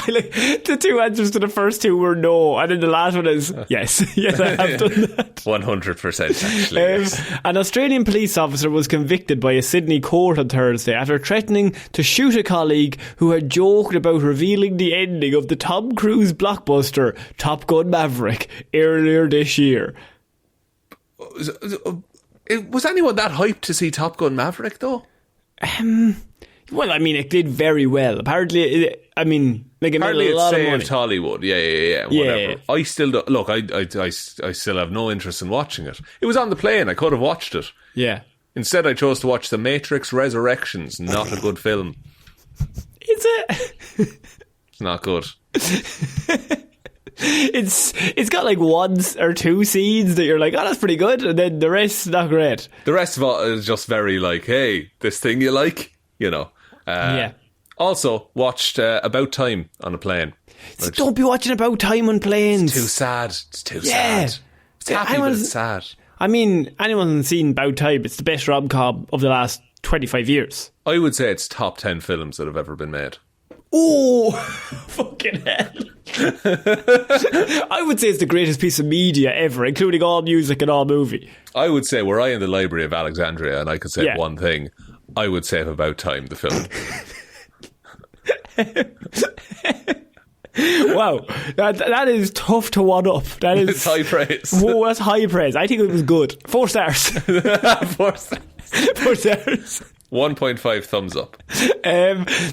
The two answers to the first two were no, and then the last one is yes. Yes, I have done that. 100% actually. Yes. An Australian police officer was convicted by a Sydney court on Thursday after threatening to shoot a colleague who had joked about revealing the ending of the Tom Cruise blockbuster Top Gun Maverick earlier this year. Was anyone that hyped to see Top Gun Maverick though? Well, I mean, it did very well. Apparently, it made a lot of money. Hollywood. Yeah, whatever. Yeah. I still don't, look. I still have no interest in watching it. It was on the plane. I could have watched it. Yeah. Instead, I chose to watch The Matrix Resurrections. Not a good film. Is it? It's not good. It's got like one or two scenes that you're like, oh, that's pretty good, and then the rest not great. The rest of it is just very like, hey, this thing you like, you know. Yeah. Also, watched About Time on a plane. Don't be watching About Time on planes. It's too sad. It's too sad. It's happy, but it's sad. I mean, anyone who's seen About Time, it's the best rom-com of the last 25 years. I would say it's top 10 films that have ever been made. Oh, fucking hell. I would say it's the greatest piece of media ever, including all music and all movie. I would say, were I in the Library of Alexandria and I could say one thing, I would say About Time, the film. Wow, that is tough to one up. That is it's high praise. Whoa, that's high praise. I think it was good. 4 stars. 4 stars. 4 stars. 1.5 thumbs up.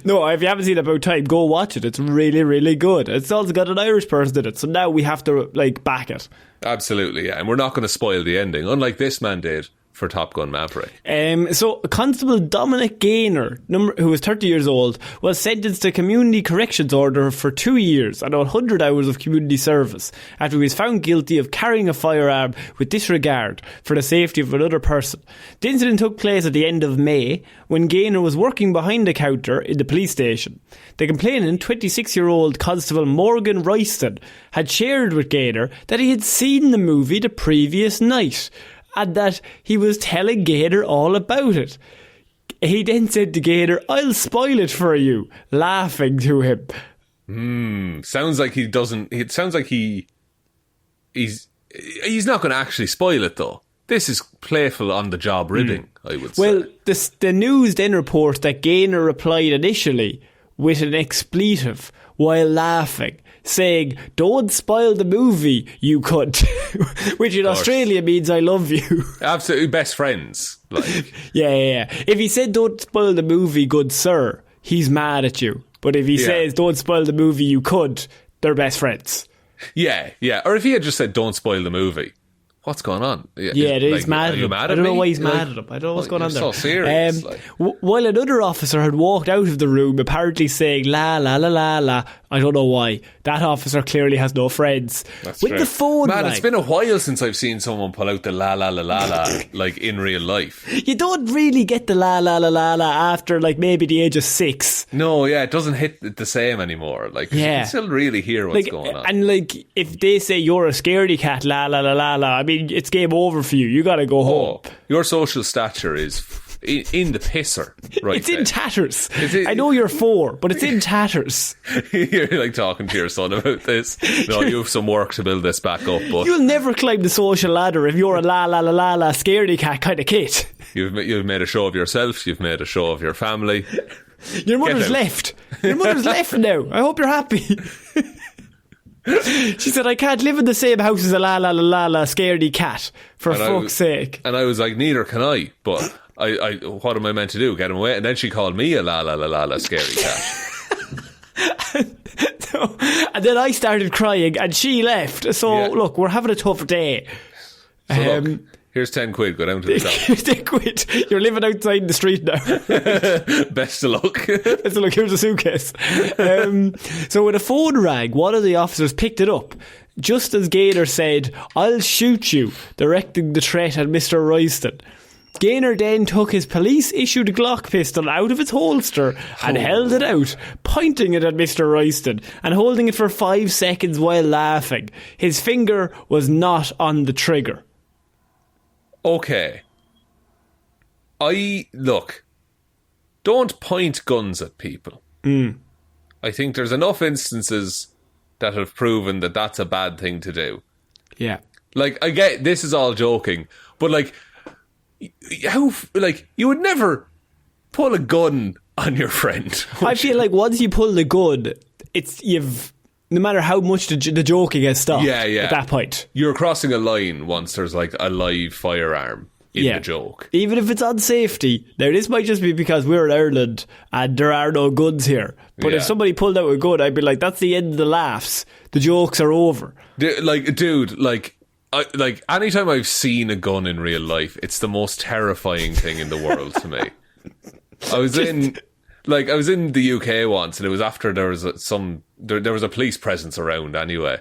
No, if you haven't seen About Time, go watch it. It's really, really good. It's also got an Irish person in it, so now we have to back it. Absolutely, yeah. And we're not going to spoil the ending, unlike this man did for Top Gun Maverick. So Constable Dominic Gaynor, who was 30 years old, was sentenced to community corrections order for 2 years and 100 hours of community service after he was found guilty of carrying a firearm with disregard for the safety of another person. The incident took place at the end of May when Gaynor was working behind a counter in the police station. The complainant, 26-year-old Constable Morgan Royston, had shared with Gaynor that he had seen the movie the previous night and that he was telling Gaynor all about it. He then said to Gaynor, "I'll spoil it for you," laughing to him. Sounds like he doesn't. It sounds like he's not going to actually spoil it though. This is playful on the job ribbing, I would say. Well, the news then reports that Gaynor replied initially with an expletive while laughing, saying, "Don't spoil the movie, you cunt," which in Australia means "I love you." Absolutely, best friends. Yeah. If he said "Don't spoil the movie, good sir," he's mad at you. But if he says "Don't spoil the movie, you cunt," they're best friends. Yeah. Or if he had just said "Don't spoil the movie," what's going on? Yeah, he's mad at him. I don't know why he's mad at him. I don't know what's going on there. So serious. While another officer had walked out of the room, apparently saying la la la la la. I don't know why. That officer clearly has no friends. That's With fair. the phone, man, rang. it's been a while since I've seen someone pull out the la la la la la like in real life. You don't really get the la la la la la after like maybe the age of 6. No, yeah, it doesn't hit the same anymore. Like, you can still really hear what's going on. And like, if they say you're a scaredy cat, la la la la la, I mean, it's game over for you. You got to go home. Your social stature is in the pisser, right? It's in tatters. I know you're 4, but it's in tatters. You're like talking to your son about this. No, you have some work to build this back up. But you'll never climb the social ladder if you're a la la la la la scaredy cat kind of kid. You've made a show of yourself. You've made a show of your family. Your mother's left. Your mother's left now. I hope you're happy. She said, I can't live in the same house as a la la la la la scaredy cat, for fuck's sake. And I was like, neither can I, but I what am I meant to do? Get him away? And then she called me a la la la la la scary cat. And then I started crying and she left. So look, we're having a tough day. So look, here's 10 quid, go down to the shop. Here's 10 quid. You're living outside in the street now. Best of luck. Best of luck, here's a suitcase. So when a phone rang, one of the officers picked it up. Just as Gaynor said, I'll shoot you, directing the threat at Mr. Royston. Gaynor then took his police-issued Glock pistol out of its holster and held it out, pointing it at Mr. Royston and holding it for 5 seconds while laughing. His finger was not on the trigger. Okay. Look, don't point guns at people. I think there's enough instances that have proven that that's a bad thing to do. Yeah. Like, I get, this is all joking, but like, you would never pull a gun on your friend. I feel like once you pull the gun, no matter how much the joking has stopped at that point. You're crossing a line once there's like a live firearm in the joke. Even if it's on safety. Now this might just be because we're in Ireland and there are no guns here. But if somebody pulled out a gun, I'd be like, that's the end of the laughs. The jokes are over. Anytime I've seen a gun in real life, it's the most terrifying thing in the world to me. I was in the UK once, and it was after there was a police presence around anyway,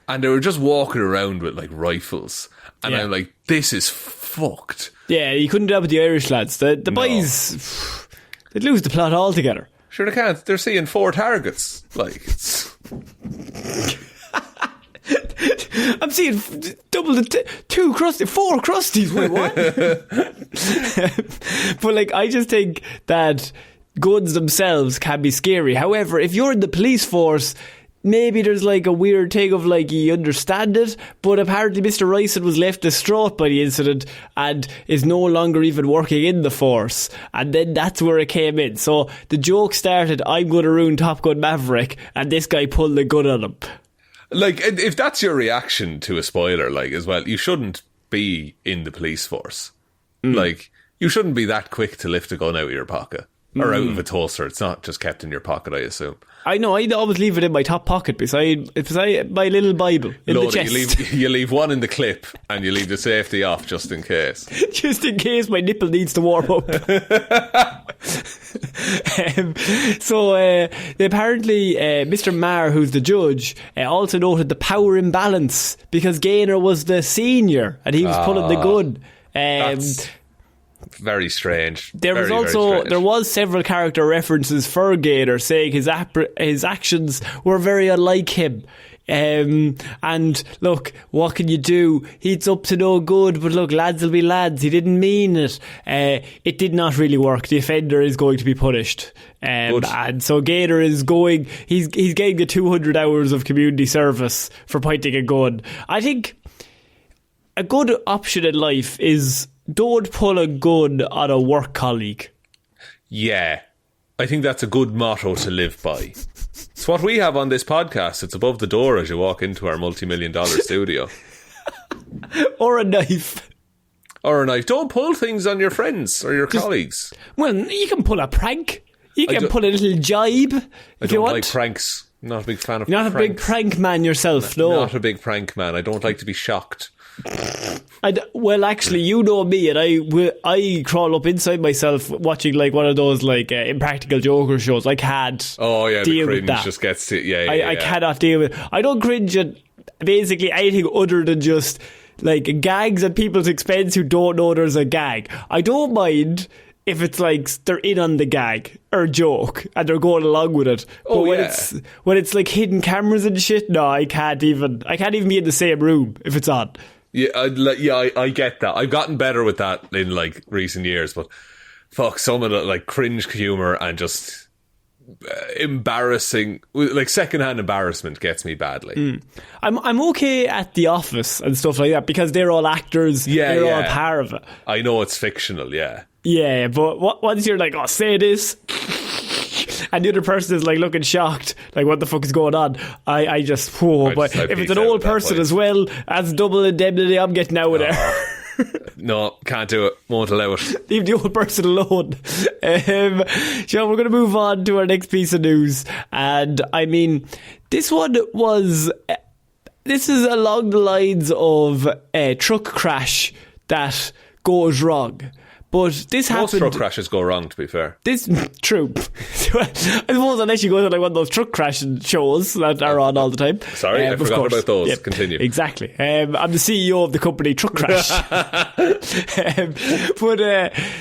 and they were just walking around with like rifles, and I'm like, this is fucked. Yeah, you couldn't do that with the Irish lads. The boys, they'd lose the plot altogether. Sure they can't. They're seeing 4 targets. Like, it's... I'm seeing double the 4 crusties. Wait, what? But like, I just think that guns themselves can be scary. However, if you're in the police force, maybe there's like a weird thing of like, you understand it, but apparently Mr. Royston was left distraught by the incident and is no longer even working in the force, and then that's where it came in. So the joke started, I'm going to ruin Top Gun Maverick, and this guy pulled the gun on him. Like, if that's your reaction to a spoiler, like, as well, you shouldn't be in the police force. Like, you shouldn't be that quick to lift a gun out of your pocket. Or out of a holster. It's not just kept in your pocket, I assume. I know, I'd always leave it in my top pocket beside my little Bible in the chest. You leave one in the clip and you leave the safety off just in case. Just in case my nipple needs to warm up. So apparently Mr. Marr, who's the judge, also noted the power imbalance because Gaynor was the senior and he was pulling the gun. That's very strange. There was several character references for Gaynor saying his actions were very unlike him. And look, what can you do? He's up to no good, but look, lads will be lads. He didn't mean it. It did not really work. The offender is going to be punished. And so Gaynor is going, he's getting the 200 hours of community service for pointing a gun. I think a good option in life is don't pull a gun on a work colleague. Yeah, I think that's a good motto to live by. It's what we have on this podcast. It's above the door as you walk into our multi-million-dollar studio. Or a knife. Don't pull things on your friends or your colleagues. Well, you can pull a prank. You can pull a little jibe. I don't like pranks. Not a big fan of pranks. Not a big prank man yourself, no. Not a big prank man. I don't like to be shocked. Well, actually, you know me, and I crawl up inside myself watching like one of those like Impractical Joker shows. I can't. Oh yeah, deal the with cringe that. just gets to I cannot deal with. I don't cringe at basically anything other than just like gags at people's expense who don't know there's a gag. I don't mind if it's like they're in on the gag or joke and they're going along with it. But when it's like hidden cameras and shit, no, I can't even be in the same room if it's on. Yeah, I get that. I've gotten better with that in like recent years, but fuck, some of the like cringe humour and just embarrassing, like secondhand embarrassment gets me badly. I'm okay at The Office and stuff like that because they're all actors. They're all part of it. I know it's fictional, yeah. Yeah, but once you're like, oh, say this, and the other person is like looking shocked, like what the fuck is going on? I just but if it's an old person as well, that's double indemnity. I'm getting out of there. No, can't do it. Won't allow it. Leave the old person alone. Shaun, we're going to move on to our next piece of news, and I mean, this is along the lines of a truck crash that goes wrong. But this happened. Most truck crashes go wrong, to be fair. This true. I suppose unless you go to like one of those truck crashing shows that are on all the time. Sorry, I forgot about those. Yep. Continue. Exactly. I'm the CEO of the company Truck Crash.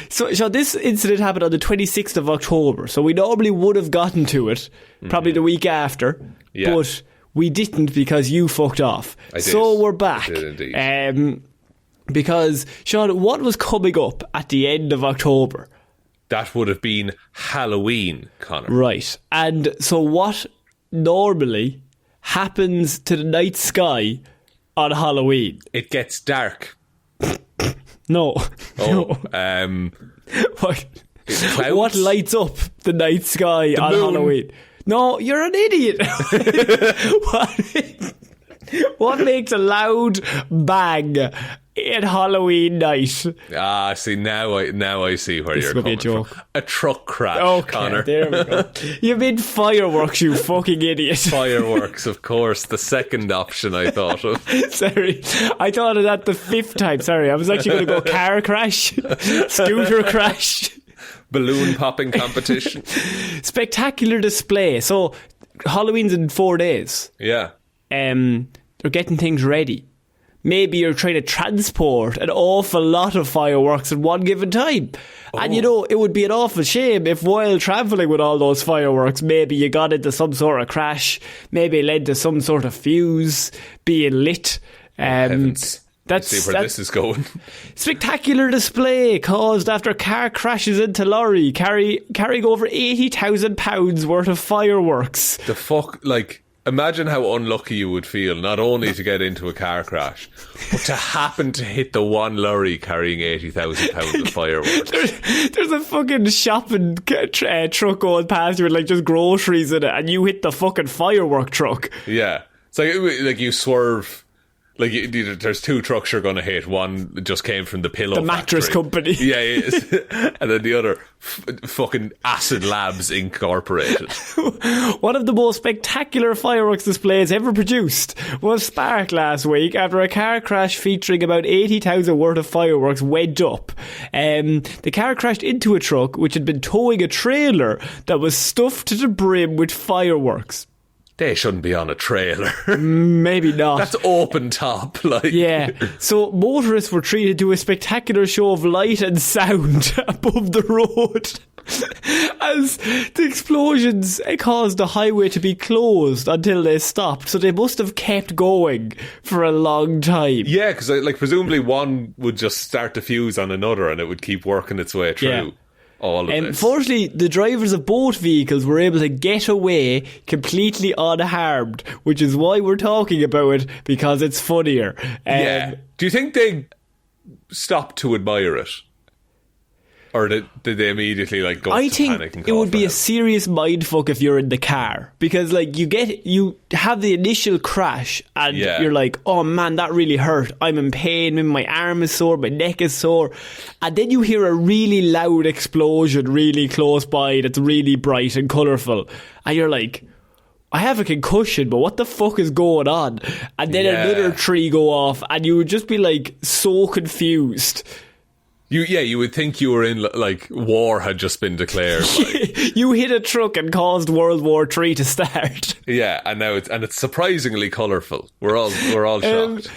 So this incident happened on the 26th of October. So we normally would have gotten to it probably the week after, but we didn't because you fucked off. I did. So we're back. I did indeed. Because, Shaun, what was coming up at the end of October? That would have been Halloween, Conor. Right. And so what normally happens to the night sky on Halloween? It gets dark. No. Oh. No. Clouds? What lights up the night sky on moon. Halloween? No, you're an idiot. What makes a loud bang at Halloween night? See, now I see where you're coming from. A truck crash, Okay, Conor. there we go. You mean fireworks, you fucking idiot. Fireworks, of course. The second option I thought of. Sorry, I thought of that the fifth time. Sorry, I was actually going to go car crash, scooter crash. Balloon popping competition. Spectacular display. So, Halloween's in 4 days. Yeah. They're getting things ready. Maybe you're trying to transport an awful lot of fireworks at one given time. Oh. And you know, it would be an awful shame if while travelling with all those fireworks, maybe you got into some sort of crash, maybe it led to some sort of fuse being lit. Heavens. See where this is going. Spectacular display caused after car crashes into lorry carrying over £80,000 worth of fireworks. The fuck, like... Imagine how unlucky you would feel, not only to get into a car crash, but to happen to hit the one lorry carrying £80,000 of fireworks. There's a fucking shopping truck going past you with like just groceries in it, and you hit the fucking firework truck. Yeah. It's like you swerve. Like, there's two trucks you're going to hit. One just came from the pillow The mattress factory. company. Yeah. And then the other, fucking Acid Labs Incorporated. One of the most spectacular fireworks displays ever produced was sparked last week after a car crash featuring about 80,000 worth of fireworks went up. The car crashed into a truck which had been towing a trailer that was stuffed to the brim with fireworks. They shouldn't be on a trailer. Maybe not. That's open top. Like. Yeah. So motorists were treated to a spectacular show of light and sound above the road as the explosions caused the highway to be closed until they stopped. So they must have kept going for a long time. Yeah, because like presumably one would just start the fuse on another and it would keep working its way through. Yeah. All of this. Fortunately, the drivers of both vehicles were able to get away completely unharmed, which is why we're talking about it, because it's funnier. Yeah. Do you think they stopped to admire it? Or did they immediately like go I to think panic and it would be help? a serious mindfuck if you're in the car, because like you have the initial crash and you're like, oh man, that really hurt, I'm in pain, maybe my arm is sore, my neck is sore, and then you hear a really loud explosion really close by that's really bright and colourful, and you're like, I have a concussion, but what the fuck is going on? And then another 3 go off, and you would just be like so confused. You would think you were in, like, war had just been declared. Like. You hit a truck and caused World War III to start. Yeah, and now it's surprisingly colourful. We're all shocked.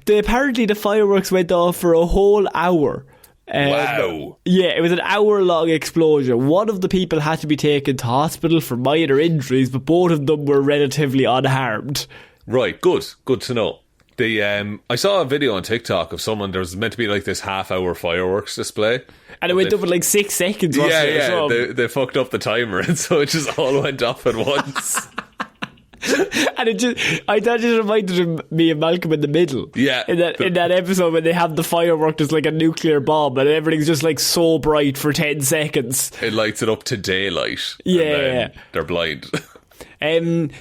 Apparently the fireworks went off for a whole hour. Wow. Yeah, it was an hour-long explosion. One of the people had to be taken to hospital for minor injuries, but both of them were relatively unharmed. Right, good to know. I saw a video on TikTok of someone, there was meant to be like this half-hour fireworks display. And it went up in like 6 seconds. They fucked up the timer, and so it just all went off at once. And I thought it just reminded me of Malcolm in the Middle. Yeah. In that episode when they have the firework as like a nuclear bomb and everything's just like so bright for 10 seconds. It lights it up to daylight. Yeah. And then they're blind.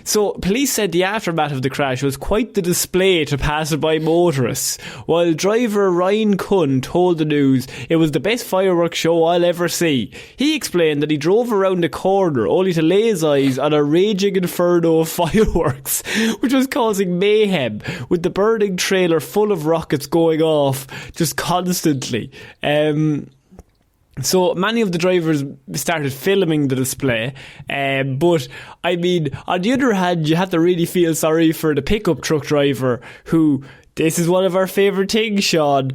So police said the aftermath of the crash was quite the display to passerby motorists, while driver Ryan Kunn told the news it was the best fireworks show I'll ever see. He explained that he drove around the corner only to lay his eyes on a raging inferno of fireworks, which was causing mayhem, with the burning trailer full of rockets going off just constantly. So many of the drivers started filming the display, but I mean, on the other hand, you have to really feel sorry for the pickup truck driver who, this is one of our favourite things, Shaun,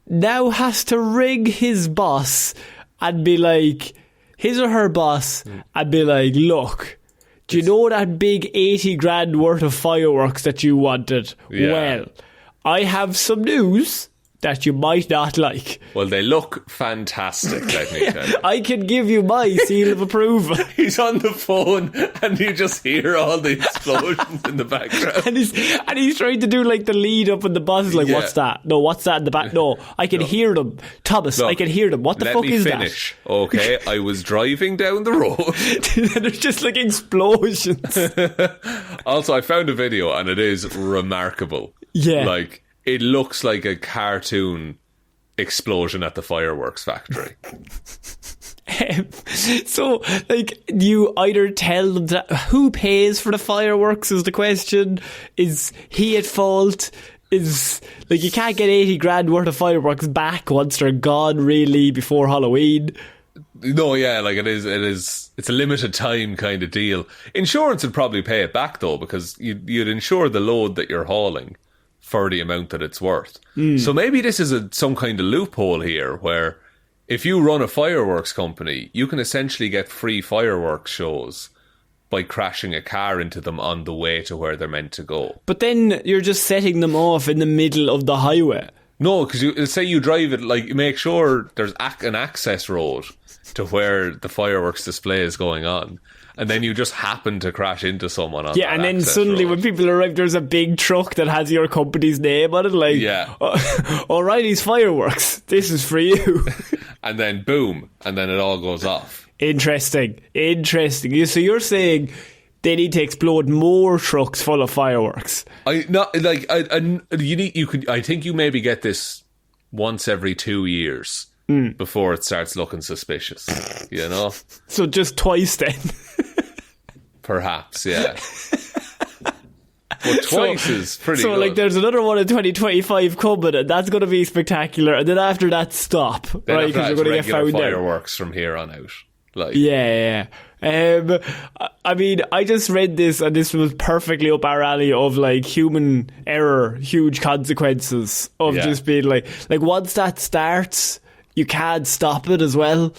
now has to ring his boss and be like, his or her boss, and be like, look, do you know that big 80 grand worth of fireworks that you wanted? Yeah. Well, I have some news that you might not like. Well, they look fantastic, let me tell you. I can give you my seal of approval. He's on the phone and you just hear all the explosions in the background. And he's trying to do like the lead up, and the boss is like, what's that? No, what's that in the back? No, I can hear them. Thomas, Look, I can hear them. What the fuck is finish, okay? I was driving down the road. And there's just like explosions. Also, I found a video and it is remarkable. Yeah. Like, it looks like a cartoon explosion at the fireworks factory. So, like, you either tell them that who pays for the fireworks is the question. Is he at fault? Is, like, you can't get 80 grand worth of fireworks back once they're gone, really, before Halloween. No, yeah, like it's a limited time kind of deal. Insurance would probably pay it back though, because you'd insure the load that you're hauling for the amount that it's worth. So maybe this is some kind of loophole here where if you run a fireworks company, you can essentially get free fireworks shows by crashing a car into them on the way to where they're meant to go. But then you're just setting them off in the middle of the highway. No, because say you drive it, like, make sure there's an access road to where the fireworks display is going on, and then you just happen to crash into someone on that and then access suddenly road. when people arrive, there's a big truck that has your company's name on it, like, yeah. O'Reilly's Fireworks, this is for you. And then boom, and then it all goes off. Interesting. So you're saying they need to explode more trucks full of fireworks? I think you maybe get this once every 2 years before it starts looking suspicious, you know? So just twice then? Perhaps, yeah. But twice is pretty good. So, like, there's another one in 2025 coming, and that's going to be spectacular. And then after that, stop. Then right? Because you're going to get found out. Fireworks from here on out. Like. Yeah. I mean, I just read this, and this was perfectly up our alley of, like, human error, huge consequences of just being like once that starts, you can't stop it as well.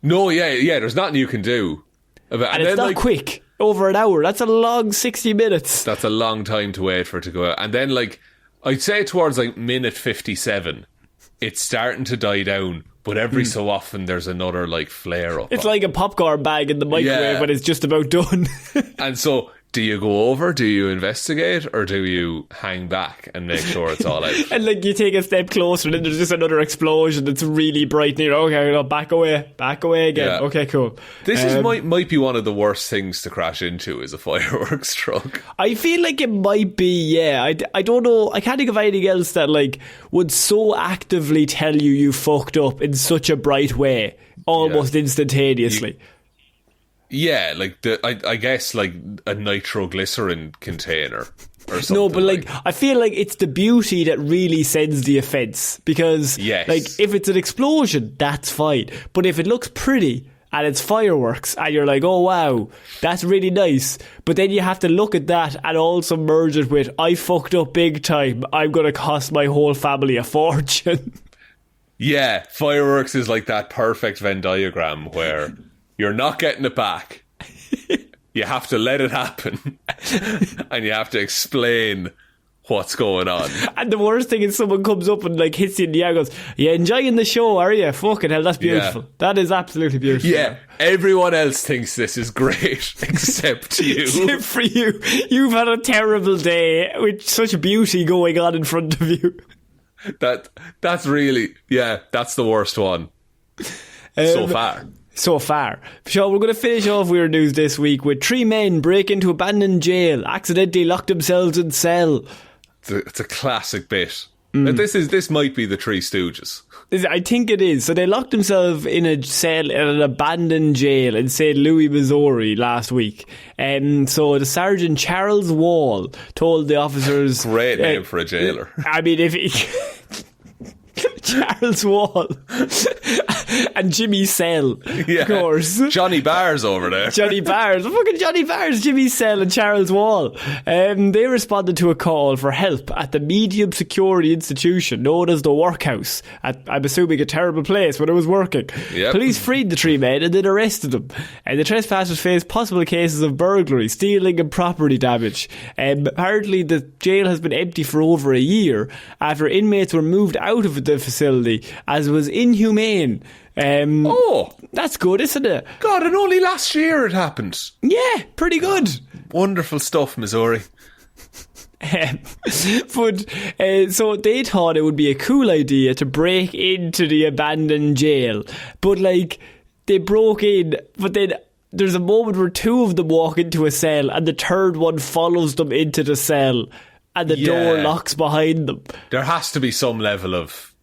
No, yeah, there's nothing you can do. And it's not quick. Over an hour. That's a long 60 minutes. That's a long time to wait for it to go out. And then, like, I'd say towards, like, minute 57, it's starting to die down. But every so often there's another, like, flare up. It's like a popcorn bag in the microwave when it's just about done. And so, do you go over, do you investigate, or do you hang back and make sure it's all out? And, like, you take a step closer and then there's just another explosion that's really bright and you're okay, no, back away again. Yeah. Okay, cool. This might be one of the worst things to crash into, is a fireworks truck. I feel like it might be, yeah. I don't know, I can't think of anything else that, like, would so actively tell you fucked up in such a bright way, almost instantaneously. Yeah, like I guess like a nitroglycerin container or something. No, but like I feel like it's the beauty that really sends the offence, because like if it's an explosion, that's fine. But if it looks pretty and it's fireworks and you're like, oh wow, that's really nice, but then you have to look at that and also merge it with, I fucked up big time, I'm going to cost my whole family a fortune. Yeah, fireworks is like that perfect Venn diagram where you're not getting it back. You have to let it happen. And you have to explain what's going on. And the worst thing is someone comes up and like hits you in the eye and goes, you enjoying the show, are you? Fucking hell, that's beautiful. Yeah. That is absolutely beautiful. Yeah, everyone else thinks this is great except you. Except for you. You've had a terrible day with such beauty going on in front of you. That's really, that's the worst one so far. Shaun, we're going to finish off weird news this week with 3 men break into abandoned jail, accidentally lock themselves in cell. It's a classic bit. This might be the Three Stooges. I think it is. So they locked themselves in a cell in an abandoned jail in St. Louis, Missouri last week. So the Sergeant Charles Wall told the officers... Great name for a jailer. I mean, if he... Charles Wall and Jimmy Sell, of course. Johnny Bars over there. Johnny Bars, Jimmy Sell and Charles Wall. They responded to a call for help at the medium security institution known as the Workhouse. I'm assuming a terrible place when it was working. Yep. Police freed the 3 men and then arrested them. And the trespassers faced possible cases of burglary, stealing and property damage. Apparently the jail has been empty for over a year after inmates were moved out of the facility as it was inhumane. That's good, isn't it? God, and only last year it happened. Yeah, pretty good. Wonderful stuff, Missouri. So they thought it would be a cool idea to break into the abandoned jail, but like they broke in, but then there's a moment where 2 of them walk into a cell and the third one follows them into the cell and the door locks behind them. There has to be some level of,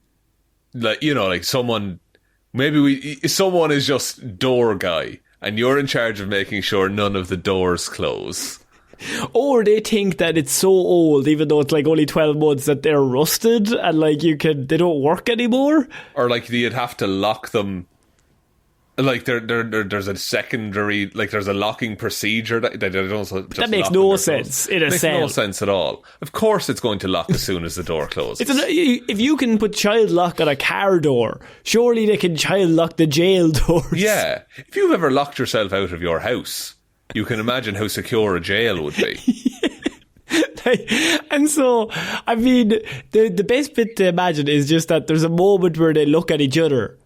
like, you know, like someone is just door guy and you're in charge of making sure none of the doors close. Or they think that it's so old, even though it's like only 12 months, that they're rusted and like they don't work anymore. Or like you'd have to lock them. Like there's a secondary, like there's a locking procedure that makes no sense in a cell. Makes no sense at all. Of course, it's going to lock as soon as the door closes. If you can put child lock on a car door, surely they can child lock the jail doors. Yeah, if you've ever locked yourself out of your house, you can imagine how secure a jail would be. And so, I mean, the best bit to imagine is just that there's a moment where they look at each other,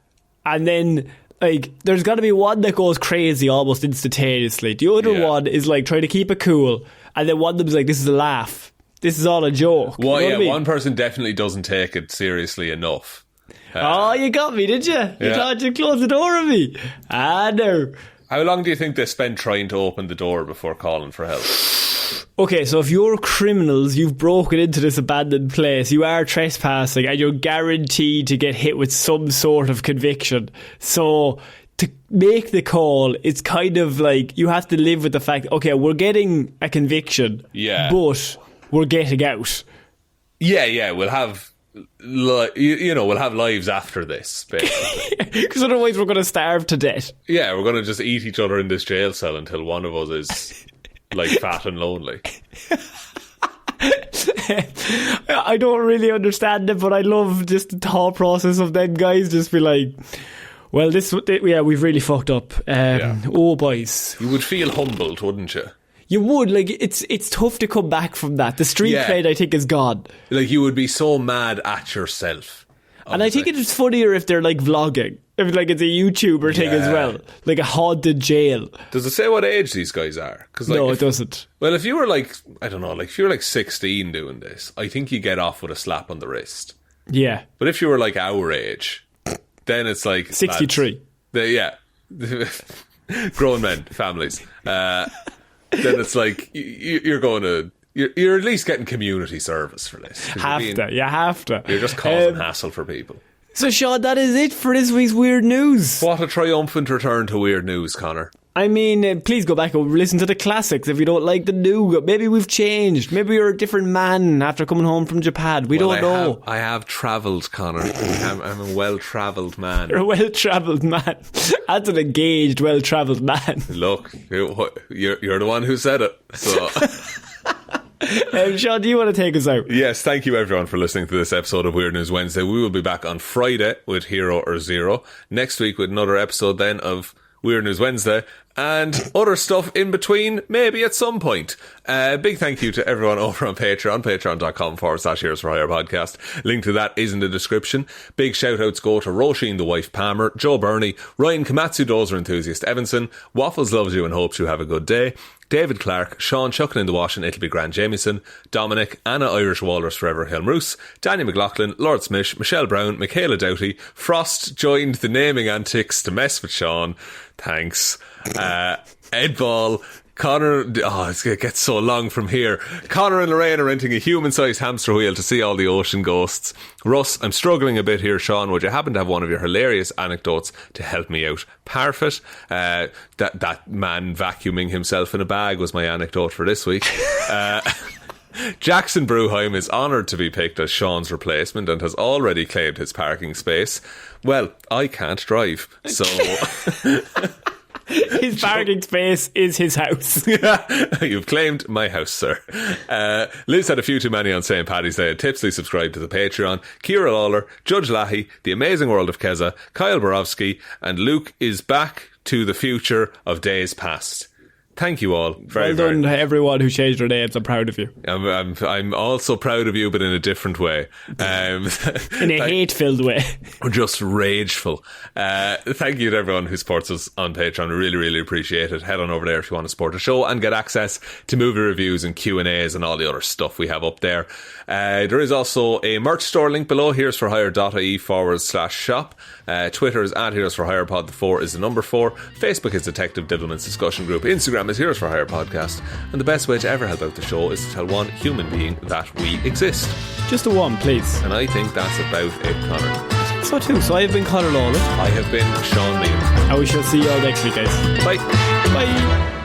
and then, like, there's got to be one that goes crazy almost instantaneously. The other one is like trying to keep it cool, and then one of them's like, this is a laugh. This is all a joke. Well, you know what I mean? One person definitely doesn't take it seriously enough. You got me, did you? You thought you'd close the door on me? No. How long do you think they spent trying to open the door before calling for help? Okay, so if you're criminals, you've broken into this abandoned place, you are trespassing, and you're guaranteed to get hit with some sort of conviction. So to make the call, it's kind of like you have to live with the fact, okay, we're getting a conviction, but we're getting out. Yeah, we'll have, we'll have lives after this, basically. Because otherwise we're going to starve to death. Yeah, we're going to just eat each other in this jail cell until one of us is... like fat and lonely. I don't really understand it, but I love just the thought process of them guys just be like, well, we've really fucked up. Oh, boys. You would feel humbled, wouldn't you? You would. Like, it's tough to come back from that. The street cred, I think, is gone. Like, you would be so mad at yourself. Obviously. And I think it's funnier if they're like vlogging. If like it's a YouTuber thing as well. Like a haunted jail. Does it say what age these guys are? No, it doesn't. Well, if you were like, I don't know, like if you were like 16 doing this, I think you get off with a slap on the wrist. Yeah. But if you were like our age, then it's like 63. Grown men, families. Then it's like you're at least getting community service for this. You have to. You're just causing hassle for people. So, Shaun, that is it for this week's Weird News. What a triumphant return to Weird News, Connor. I mean, please go back and listen to the classics if you don't like the new. Maybe we've changed. Maybe you're a different man after coming home from Japan. We don't know. I have travelled, Conor. I'm a well-travelled man. You're a well-travelled man. That's an engaged, well-travelled man. Look, you're the one who said it. So... Shaun, do you want to take us out? Yes, thank you everyone for listening to this episode of Weird News Wednesday. We will be back on Friday with Hero or Zero. Next week with another episode then of Weird News Wednesday and other stuff in between, maybe at some point. Big thank you to everyone over on Patreon, patreon.com/Heroes for Hire podcast. Link to that is in the description. Big shout outs go to Róisín the wife Palmer, Joe Burney, Ryan Komatsu, Dozer Enthusiast Evanson, Waffles Loves You and hopes you have a good day, David Clarke, Shaun Chuck in the wash and it'll be grand Jamieson, Dominic, Anna Irish Walrus Forever Hjelmroos, Danny McLaughlin, Lordsmish, Michelle Browne, Michaela Doughty, Frost joined the naming antics to mess with Shaun. Thanks. Ed Ball, Conor, it gets so long from here. Conor and Lorraine are renting a human-sized hamster wheel to see all the ocean ghosts. Russ, I'm struggling a bit here, Shaun. Would you happen to have one of your hilarious anecdotes to help me out? Parfitt, that man vacuuming himself in a bag was my anecdote for this week. Jackson Brueheim is honoured to be picked as Shaun's replacement and has already claimed his parking space. Well, I can't drive, so... His parking space is his house. You've claimed my house, sir. Liz had a few too many on St. Paddy's Day. Tipsley subscribed to the Patreon. Ciara Lawler, Judge Lahey, The Amazing World of Keza, Kyle Borowski, and Luke is back to the future of days past. Thank you all. Well done to everyone who changed their names. I'm proud of you. I'm also proud of you, but in a different way. In a hate-filled way. Just rageful. Thank you to everyone who supports us on Patreon. I really, really appreciate it. Head on over there if you want to support the show and get access to movie reviews and Q&As and all the other stuff we have up there. There is also a merch store link below. heroesforhire.ie/shop. Twitter is @heroesforhirepod. The 4 is the number 4. Facebook is Detective Diddleman's discussion group. Instagram is Heroes for Hire podcast. And the best way to ever help out the show is to tell one human being that we exist. Just a one, please. And I think that's about it, Conor. So too. So I have been Conor Lawler. I have been Shaun Meighan. And we shall see you all next week, guys. Bye. Bye.